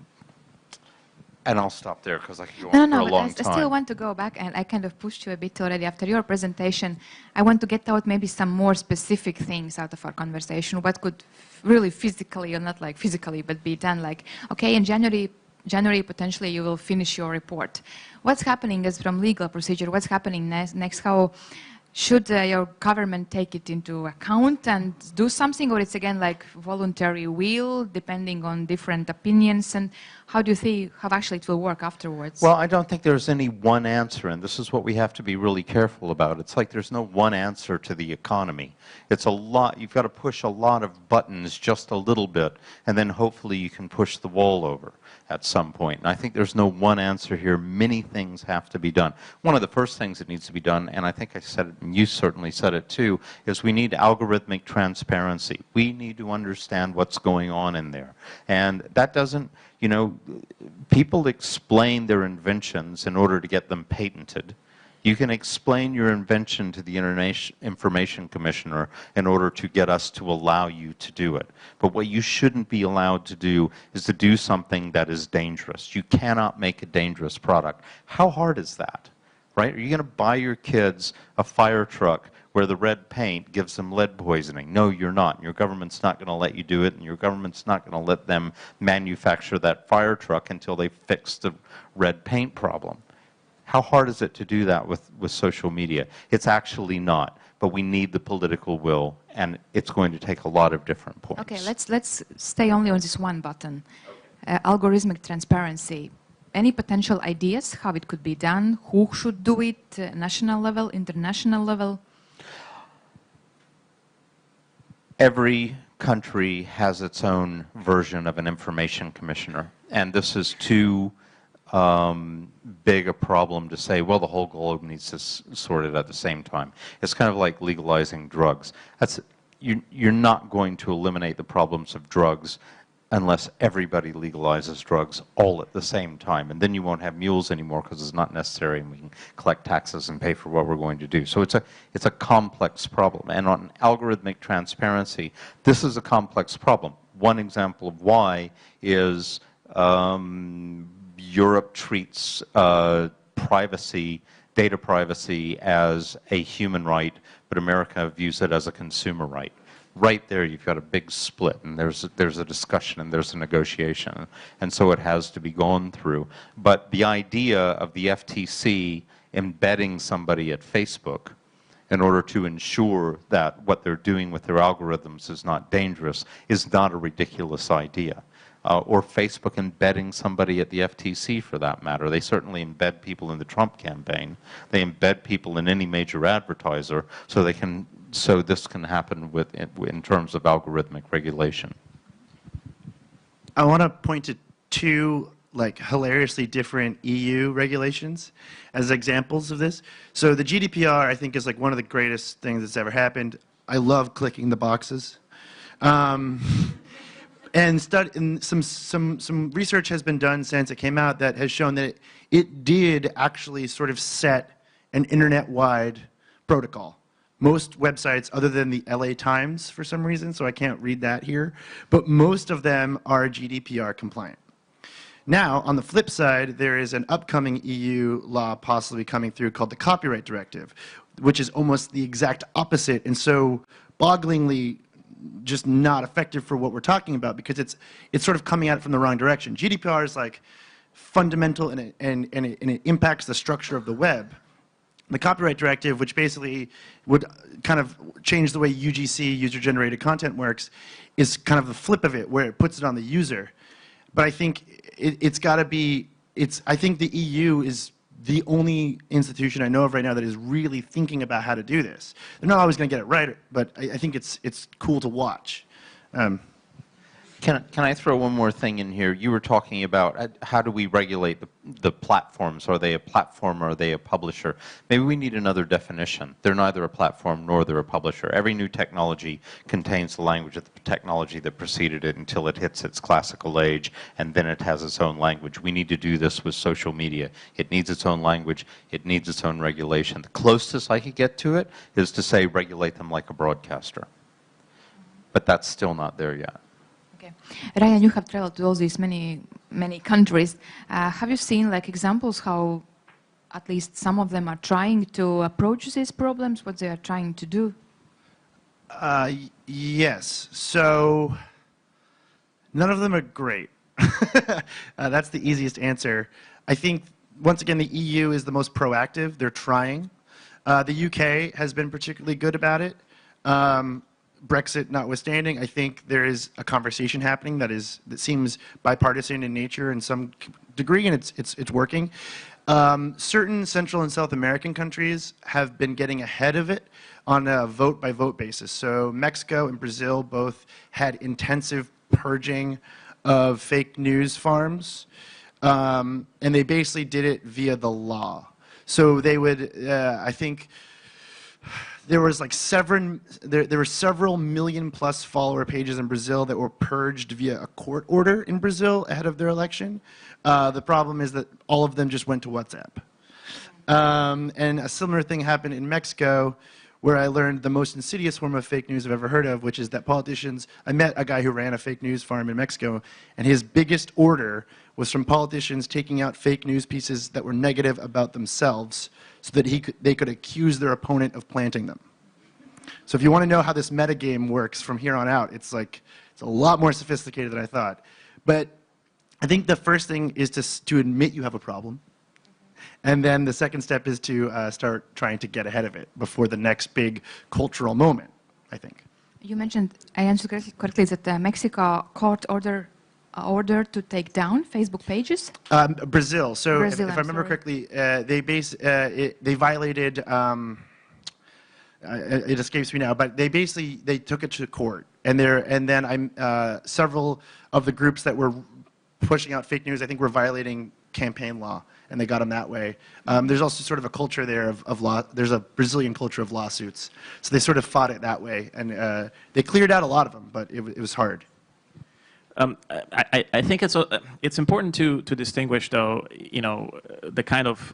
I'll stop there because I could go on for a long time. I still want to go back, and I kind of pushed you a bit already after your presentation. I want to get out maybe some more specific things out of our conversation. What could really physically, or not like physically, but be done, like, okay, in January potentially you will finish your report. What's happening is from legal procedure, what's happening next? How should your government take it into account and do something, or it's again like voluntary will, depending on different opinions, and how do you see how actually it will work afterwards? Well, I don't think there's any one answer, and this is what we have to be really careful about. It's like there's no one answer to the economy. It's a lot, you've got to push a lot of buttons just a little bit, and then hopefully you can push the wall over at some point. And I think there's no one answer here. Many things have to be done. One of the first things that needs to be done, and I think I said it, and you certainly said it too, is we need algorithmic transparency. We need to understand what's going on in there. And that doesn't, you know, people explain their inventions in order to get them patented. You can explain your invention to the Information Commissioner in order to get us to allow you to do it. But what you shouldn't be allowed to do is to do something that is dangerous. You cannot make a dangerous product. How hard is that, right? Are you going to buy your kids a fire truck where the red paint gives them lead poisoning? No, you're not. And your government's not going to let you do it, and your government's not going to let them manufacture that fire truck until they fix the red paint problem. How hard is it to do that with social media? It's actually not, but we need the political will, and it's going to take a lot of different points. Okay, let's stay only on this one button. Okay. Algorithmic transparency. any potential ideas how it could be done? Who should do it? National level, international level? Every country has its own version of an information commissioner, and this is too big a problem to say, well, the whole globe needs to sort it at the same time. It's kind of like legalizing drugs. You're not going to eliminate the problems of drugs unless everybody legalizes drugs all at the same time. And then you won't have mules anymore because it's not necessary and we can collect taxes and pay for what we're going to do. So it's a complex problem. And on algorithmic transparency, this is a complex problem. One example of why is Europe treats privacy, data privacy as a human right, but America views it as a consumer right. Right there, you've got a big split, and there's a discussion and there's a negotiation, and so it has to be gone through. But the idea of the FTC embedding somebody at Facebook in order to ensure that what they're doing with their algorithms is not dangerous is not a ridiculous idea. Or Facebook embedding somebody at the FTC for that matter. They certainly embed people in the Trump campaign. They embed people in any major advertiser so this can happen in terms of algorithmic regulation. I want to point to two hilariously different EU regulations as examples of this. So the GDPR, I think, is one of the greatest things that's ever happened. I love clicking the boxes. And some research has been done since it came out that has shown that it did actually sort of set an internet-wide protocol. Most websites, other than the LA Times for some reason, so I can't read that here, but most of them are GDPR compliant. Now, on the flip side, there is an upcoming EU law possibly coming through called the Copyright Directive, which is almost the exact opposite, and so bogglingly just not effective for what we're talking about because it's sort of coming at it from the wrong direction. GDPR is fundamental and it impacts the structure of the web. The Copyright Directive, which basically would kind of change the way UGC, user-generated content, works, is kind of the flip of it, where it puts it on the user. But I think it's got to be, I think the EU is the only institution I know of right now that is really thinking about how to do this. They're not always going to get it right, but I think it's cool to watch. Can I throw one more thing in here? You were talking about how do we regulate the platforms? Are they a platform or are they a publisher? Maybe we need another definition. They're neither a platform nor they're a publisher. Every new technology contains the language of the technology that preceded it until it hits its classical age, and then it has its own language. We need to do this with social media. It needs its own language. It needs its own regulation. The closest I could get to it is to say regulate them like a broadcaster. But that's still not there yet. Okay. Ryan, you have traveled to all these many countries. Have you seen examples how at least some of them are trying to approach these problems, what they are trying to do? Yes. So none of them are great. That's the easiest answer. I think, once again, the EU is the most proactive. They're trying. The UK has been particularly good about it. Brexit notwithstanding, I think there is a conversation happening that seems bipartisan in nature in some degree, and it's working. Certain Central and South American countries have been getting ahead of it on a vote-by-vote basis. So Mexico and Brazil both had intensive purging of fake news farms, and they basically did it via the law. So they would, I think, there were several million-plus follower pages in Brazil that were purged via a court order in Brazil ahead of their election. The problem is that all of them just went to WhatsApp. And a similar thing happened in Mexico, where I learned the most insidious form of fake news I've ever heard of, which is that politicians, I met a guy who ran a fake news farm in Mexico, and his biggest order was from politicians taking out fake news pieces that were negative about themselves so that they could accuse their opponent of planting them. So if you want to know how this metagame works from here on out, it's a lot more sophisticated than I thought. But I think the first thing is to admit you have a problem. And then the second step is to start trying to get ahead of it before the next big cultural moment, I think. You mentioned, I answered correctly, that the Mexico court order order to take down Facebook pages? Brazil. So Brazil, if I remember correctly, they violated. It escapes me now, but they took it to court, and then several of the groups that were pushing out fake news, I think, were violating campaign law, and they got them that way. There's also sort of a culture there of law. There's a Brazilian culture of lawsuits, so they sort of fought it that way, and they cleared out a lot of them, but it was hard. I think it's important to distinguish, though, you know, the kind of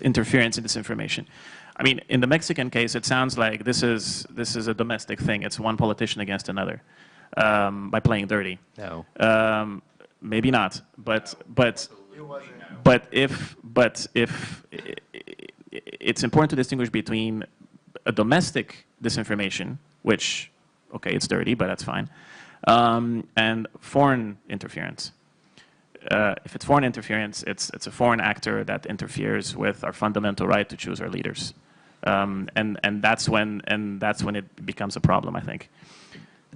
interference in this information. I mean, in the Mexican case, it sounds like this is a domestic thing. It's one politician against another by playing dirty. No. Maybe not, but if it's important to distinguish between a domestic disinformation, which, okay, it's dirty, but that's fine, and foreign interference. If it's foreign interference, it's a foreign actor that interferes with our fundamental right to choose our leaders, and that's when it becomes a problem, I think.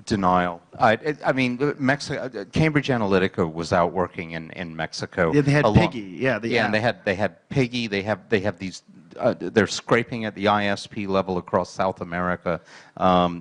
Denial. I mean, Cambridge Analytica was out working in Mexico. Yeah, they had Piggy. Yeah, and they had Piggy. They have these. They're scraping at the ISP level across South America.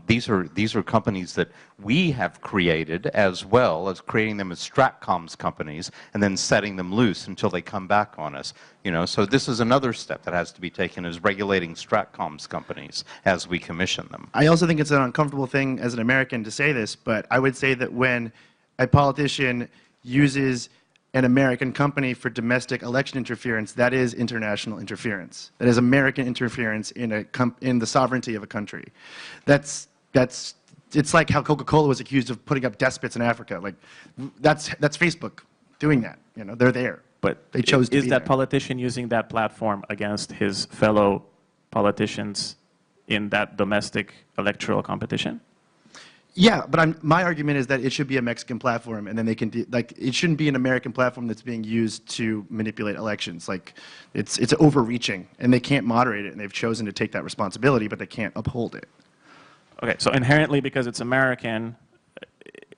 These are companies that we have created, as well as creating them as stratcoms companies and then setting them loose until they come back on us. You know, so this is another step that has to be taken, is regulating stratcoms companies as we commission them. I also think it's an uncomfortable thing as an American to say this, but I would say that when a politician uses an American company for domestic election interference, that is international interference. That is American interference in the sovereignty of a country. It's like how Coca-Cola was accused of putting up despots in Africa. Like, that's Facebook doing that. You know, they're there. But they chose to is be that there. politician using that platform against his fellow politicians in that domestic electoral competition? Yeah, but my argument is that it should be a Mexican platform, and then they can it shouldn't be an American platform that's being used to manipulate elections. Like, it's overreaching, and they can't moderate it, and they've chosen to take that responsibility, but they can't uphold it. Okay, so inherently, because it's American,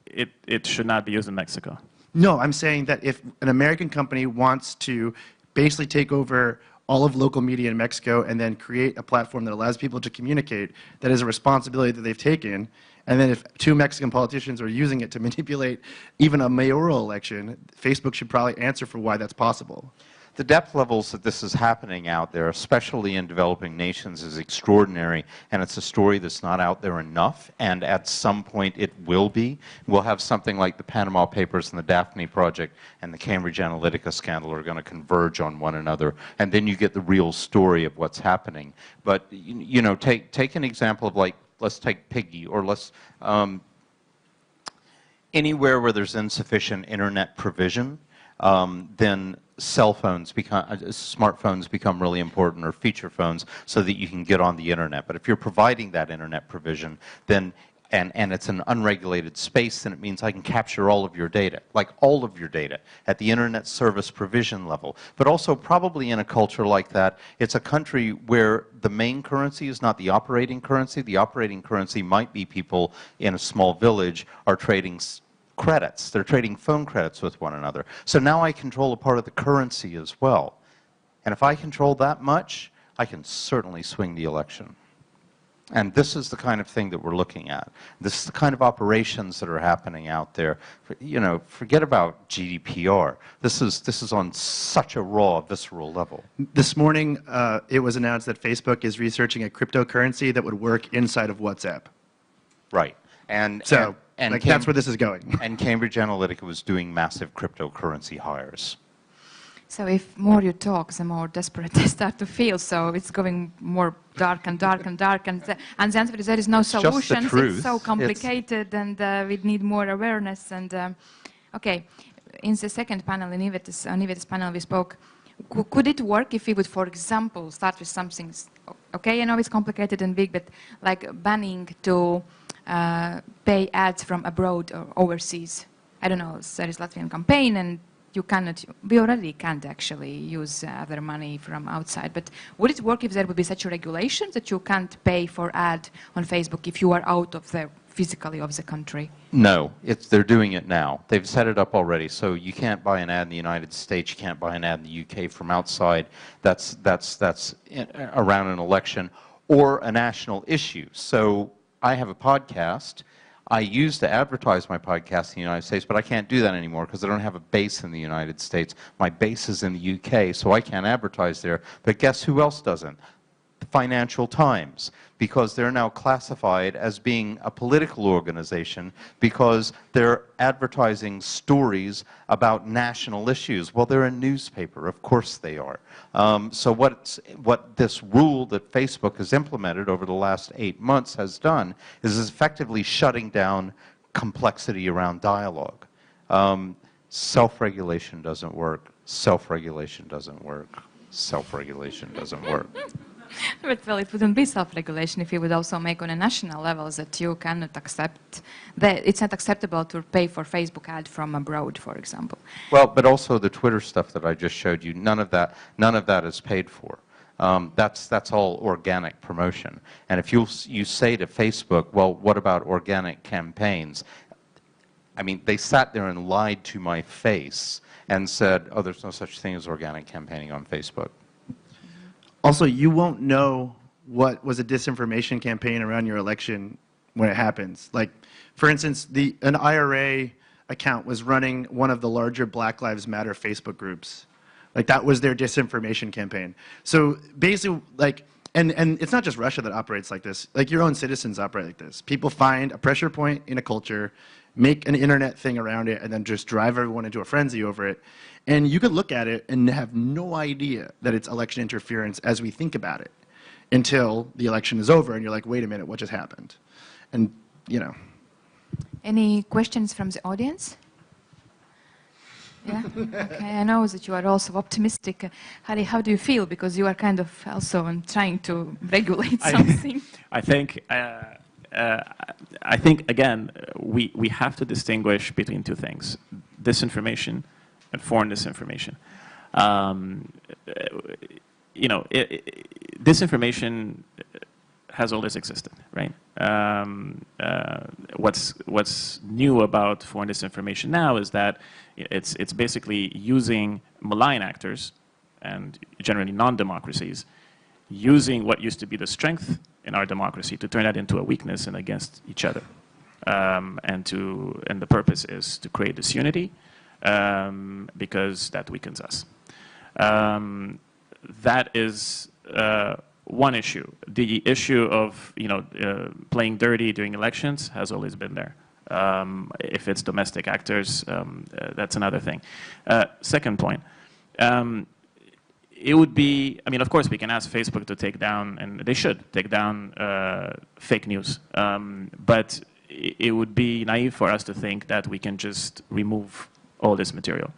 it should not be used in Mexico. No, I'm saying that if an American company wants to basically take over all of local media in Mexico and then create a platform that allows people to communicate, that is a responsibility that they've taken. And then if two Mexican politicians are using it to manipulate even a mayoral election, Facebook should probably answer for why that's possible. The depth levels that this is happening out there, especially in developing nations, is extraordinary, and it's a story that's not out there enough, and at some point it will be. We'll have something like the Panama Papers and the Daphne Project and the Cambridge Analytica scandal are going to converge on one another, and then you get the real story of what's happening. But, you know, take an example of, like, let's take Piggy, or let's anywhere where there's insufficient internet provision, then smartphones become really important, or feature phones, so that you can get on the internet. But if you're providing that internet provision, then and it's an unregulated space, then it means I can capture all of your data, like all of your data, at the internet service provision level. But also, probably in a culture like that, it's a country where the main currency is not the operating currency. The operating currency might be people in a small village are trading credits. They're trading phone credits with one another. So now I control a part of the currency as well. And if I control that much, I can certainly swing the election. And this is the kind of thing that we're looking at. This is the kind of operations that are happening out there. You know, forget about GDPR. This is on such a raw, visceral level. This morning, it was announced that Facebook is researching a cryptocurrency that would work inside of WhatsApp. Right. And that's where this is going. And Cambridge Analytica was doing massive cryptocurrency hires. So if more you talk, the more desperate they start to feel. So it's going more dark and dark and dark. And the answer is there is no solution. It's so complicated, and we need more awareness. And okay, in the second panel, in Ivetta's panel, we spoke. Could it work if we would, for example, start with something? Okay, I know it's complicated and big, but like banning to pay ads from abroad or overseas. I don't know. There is Latvian campaign, and we already can't actually use other money from outside, but would it work if there would be such a regulation that you can't pay for ad on Facebook if you are out of the physically of the country? No, they're doing it now. They've set it up already. So you can't buy an ad in the United States. You can't buy an ad in the UK from outside. That's around an election or a national issue. So I have a podcast. I used to advertise my podcast in the United States, but I can't do that anymore because I don't have a base in the United States. My base is in the UK, so I can't advertise there. But guess who else doesn't? The Financial Times, because they're now classified as being a political organization because they're advertising stories about national issues. Well, they're a newspaper. Of course they are. So what this rule that Facebook has implemented over the last 8 months has done is effectively shutting down complexity around dialogue. Self-regulation doesn't work. Self-regulation doesn't work. Self-regulation doesn't work. But well, it wouldn't be self-regulation if you would also make on a national level that you cannot accept that it's not acceptable to pay for Facebook ad from abroad, for example. Well, but also the Twitter stuff that I just showed you, none of that is paid for. That's all organic promotion. And if you say to Facebook, well, what about organic campaigns? I mean, they sat there and lied to my face and said, oh, there's no such thing as organic campaigning on Facebook. Also, you won't know what was a disinformation campaign around your election when it happens. Like, for instance, an IRA account was running one of the larger Black Lives Matter Facebook groups. Like, that was their disinformation campaign. So basically, like, and it's not just Russia that operates like this. Like, your own citizens operate like this. People find a pressure point in a culture, make an internet thing around it, and then just drive everyone into a frenzy over it. And you could look at it and have no idea that it's election interference as we think about it until the election is over and you're like, wait a minute, what just happened? And, you know. Any questions from the audience? Yeah? Okay, I know that you are also optimistic. Harry, how do you feel? Because you are kind of also trying to regulate something. I think, again, we have to distinguish between two things: disinformation and foreign disinformation. You know, disinformation has always existed, right? What's new about foreign disinformation now is that it's basically using malign actors and generally non-democracies, using what used to be the strength in our democracy to turn that into a weakness and against each other. And the purpose is to create disunity, because that weakens us. That is one issue. The issue of playing dirty during elections has always been there. If it's domestic actors, that's another thing. Second point. It would be, I mean, of course, we can ask Facebook to take down, and they should take down fake news. But it would be naive for us to think that we can just remove all this material.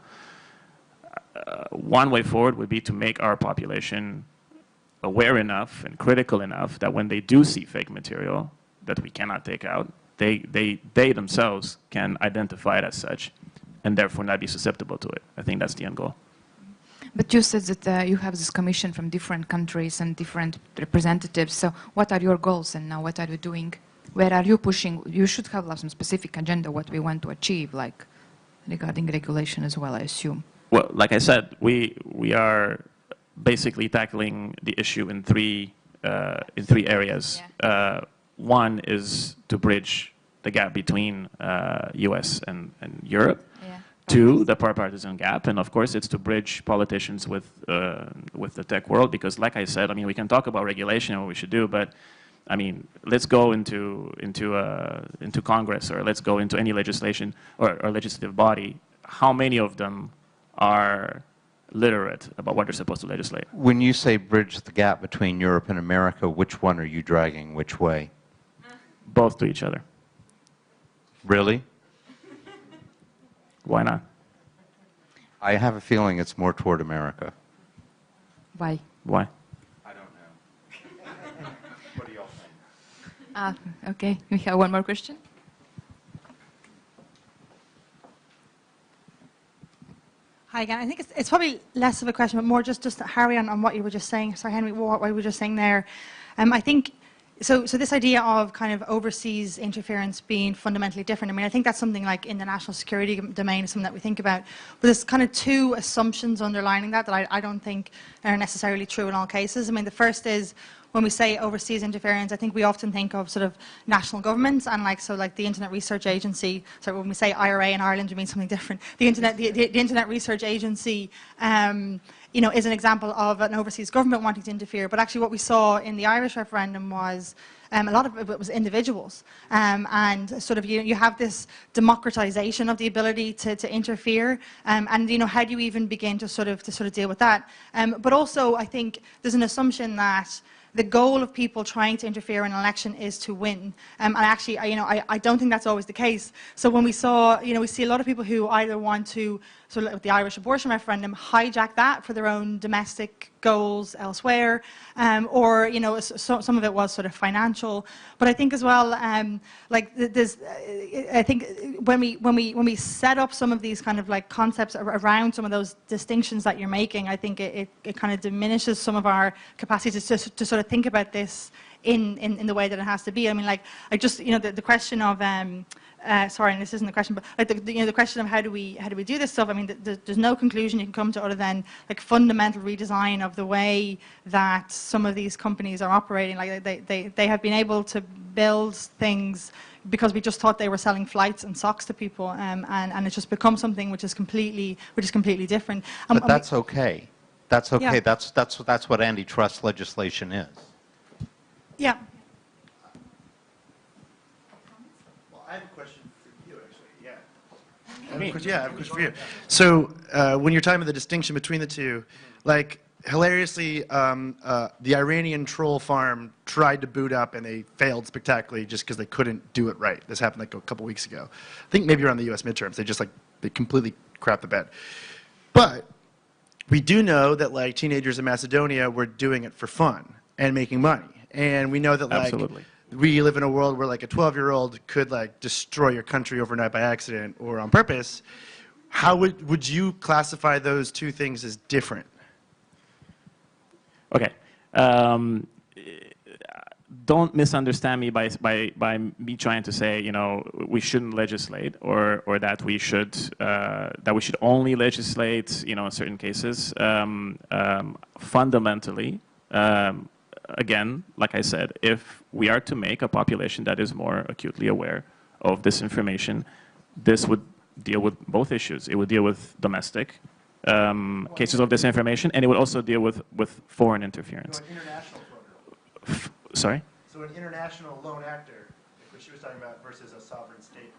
One way forward would be to make our population aware enough and critical enough that when they do see fake material that we cannot take out, they themselves can identify it as such and therefore not be susceptible to it. I think that's the end goal. But you said that you have this commission from different countries and different representatives. So what are your goals and now what are you doing? Where are you pushing? You should have some specific agenda, what we want to achieve, like regarding regulation as well, I assume. Well, like I said, we are basically tackling the issue in three areas. Yeah. One is to bridge the gap between U.S. and Europe. Yeah. Two, the partisan gap, and of course, it's to bridge politicians with the tech world. Because, like I said, I mean, we can talk about regulation and what we should do, but I mean, let's go into Congress, or let's go into any legislation or legislative body. How many of them are literate about what they're supposed to legislate? When you say bridge the gap between Europe and America, which one are you dragging which way? Both to each other. Really? Why not? I have a feeling it's more toward America. Why? Why? I don't know. What do y'all think? Okay, we have one more question. Hi again. I think it's probably less of a question, but more just Harry on what you were just saying. Sorry, Henry, what you were just saying there. I think So this idea of kind of overseas interference being fundamentally different, I mean, I think that's something like in the national security domain is something that we think about. But there's kind of two assumptions underlining that I don't think are necessarily true in all cases. I mean, the first is when we say overseas interference, I think we often think of sort of national governments and like the Internet Research Agency. So when we say IRA in Ireland, we mean something different. The Internet Research Agency, you know, is an example of an overseas government wanting to interfere. But actually, what we saw in the Irish referendum was a lot of it was individuals, and sort of you have this democratization of the ability to interfere, and you know, how do you even begin to sort of deal with that? But also, I think there's an assumption that the goal of people trying to interfere in an election is to win. And actually, I don't think that's always the case. So when we saw, you know, we see a lot of people who either want to, sort of like with the Irish abortion referendum, hijack that for their own domestic goals elsewhere, or, you know, some of it was sort of financial. But I think as well, like there's, I think when we set up some of these kind of like concepts around some of those distinctions that you're making, I think it kind of diminishes some of our capacity to sort of think about this in the way that it has to be. I mean, like, I just, you know, the question of, sorry, and this isn't the question, but like the question of how do we do this stuff? I mean, there's no conclusion you can come to other than like fundamental redesign of the way that some of these companies are operating. Like they have been able to build things because we just thought they were selling flights and socks to people, and it's just become something which is completely different. But that's okay. That's okay. Yeah. That's what antitrust legislation is. Yeah. Well, I have a question for you, actually. Yeah. I have a question for you. So when you're talking about the distinction between the two, like hilariously, the Iranian troll farm tried to boot up and they failed spectacularly just because they couldn't do it right. This happened like a couple weeks ago. I think maybe around the U.S. midterms. They completely crapped the bed. But we do know that like teenagers in Macedonia were doing it for fun and making money. And we know that like Absolutely. we live in a world where like a 12-year-old could like destroy your country overnight by accident or on purpose. How would you classify those two things as different? Okay. Don't misunderstand me by me trying to say, you know, we shouldn't legislate or that we should only legislate, you know, in certain cases. Fundamentally, again, like I said, if we are to make a population that is more acutely aware of this information, this would deal with both issues. It would deal with domestic cases of disinformation, and it would also deal with foreign interference. So an international program. Sorry? So an international lone actor, which she was talking about, versus a sovereign state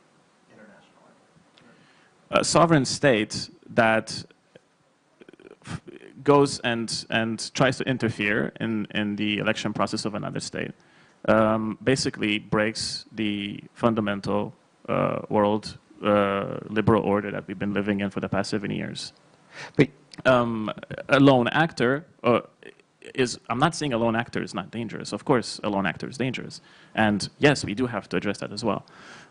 international actor. A sovereign state that goes and tries to interfere in the election process of another state, basically breaks the fundamental world liberal order that we've been living in for the past 7 years. But A lone actor I'm not saying a lone actor is not dangerous. Of course, a lone actor is dangerous. And yes, we do have to address that as well.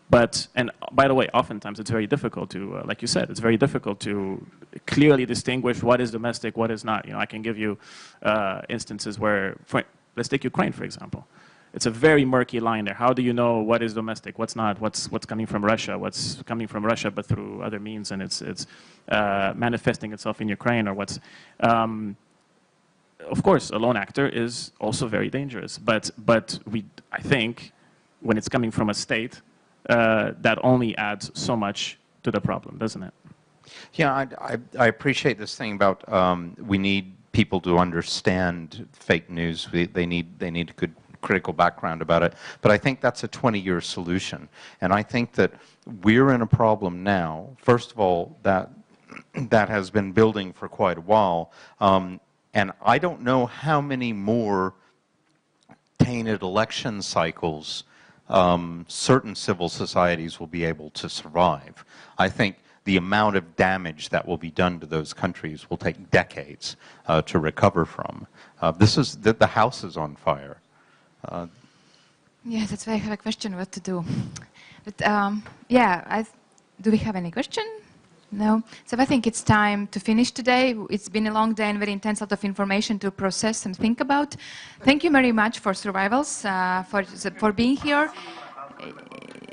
But, and by the way, oftentimes it's very difficult to, like you said, it's very difficult to clearly distinguish what is domestic, what is not. You know, I can give you instances where, let's take Ukraine, for example. It's a very murky line there. How do you know what is domestic, what's not, what's coming from Russia, what's coming from Russia but through other means, and it's manifesting itself in Ukraine, or what's... of course, a lone actor is also very dangerous, but I think when it's coming from a state, that only adds so much to the problem, doesn't it? yeah, I appreciate this thing about we need people to understand fake news. They need a good critical background about it. But I think that's a 20-year solution. And I think that we're in a problem now, first of all, that has been building for quite a while. And I don't know how many more tainted election cycles certain civil societies will be able to survive. I think the amount of damage that will be done to those countries will take decades to recover from. The house is on fire. Yeah, that's why I have a question what to do. But yeah, do we have any question? No. So I think it's time to finish today. It's been a long day and very intense, lot of information to process and think about. Thank you very much for survivals, for being here.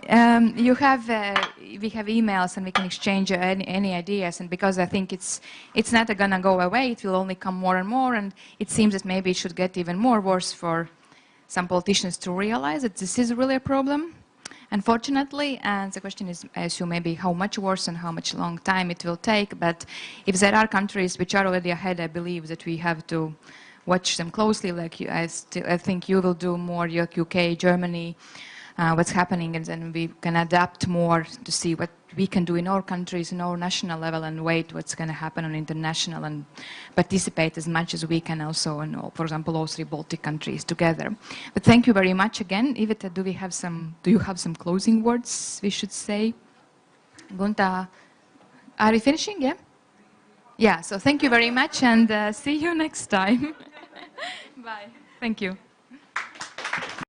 We have emails and we can exchange any ideas, and because I think it's not gonna go away, it will only come more and more, and it seems that maybe it should get even more worse for some politicians to realize that this is really a problem, unfortunately. And the question is, I assume, maybe how much worse and how much long time it will take. But if there are countries which are already ahead, I believe that we have to watch them closely. Like I think you will do more, UK, Germany, what's happening, and then we can adapt more to see what we can do in our countries, in our national level, and wait what's going to happen on international, and participate as much as we can also in, for example, all 3 Baltic countries together. But thank you very much again. Iveta, do you have some closing words we should say? Gunta, are we finishing? Yeah? Yeah, so thank you very much, and see you next time. Bye. Thank you.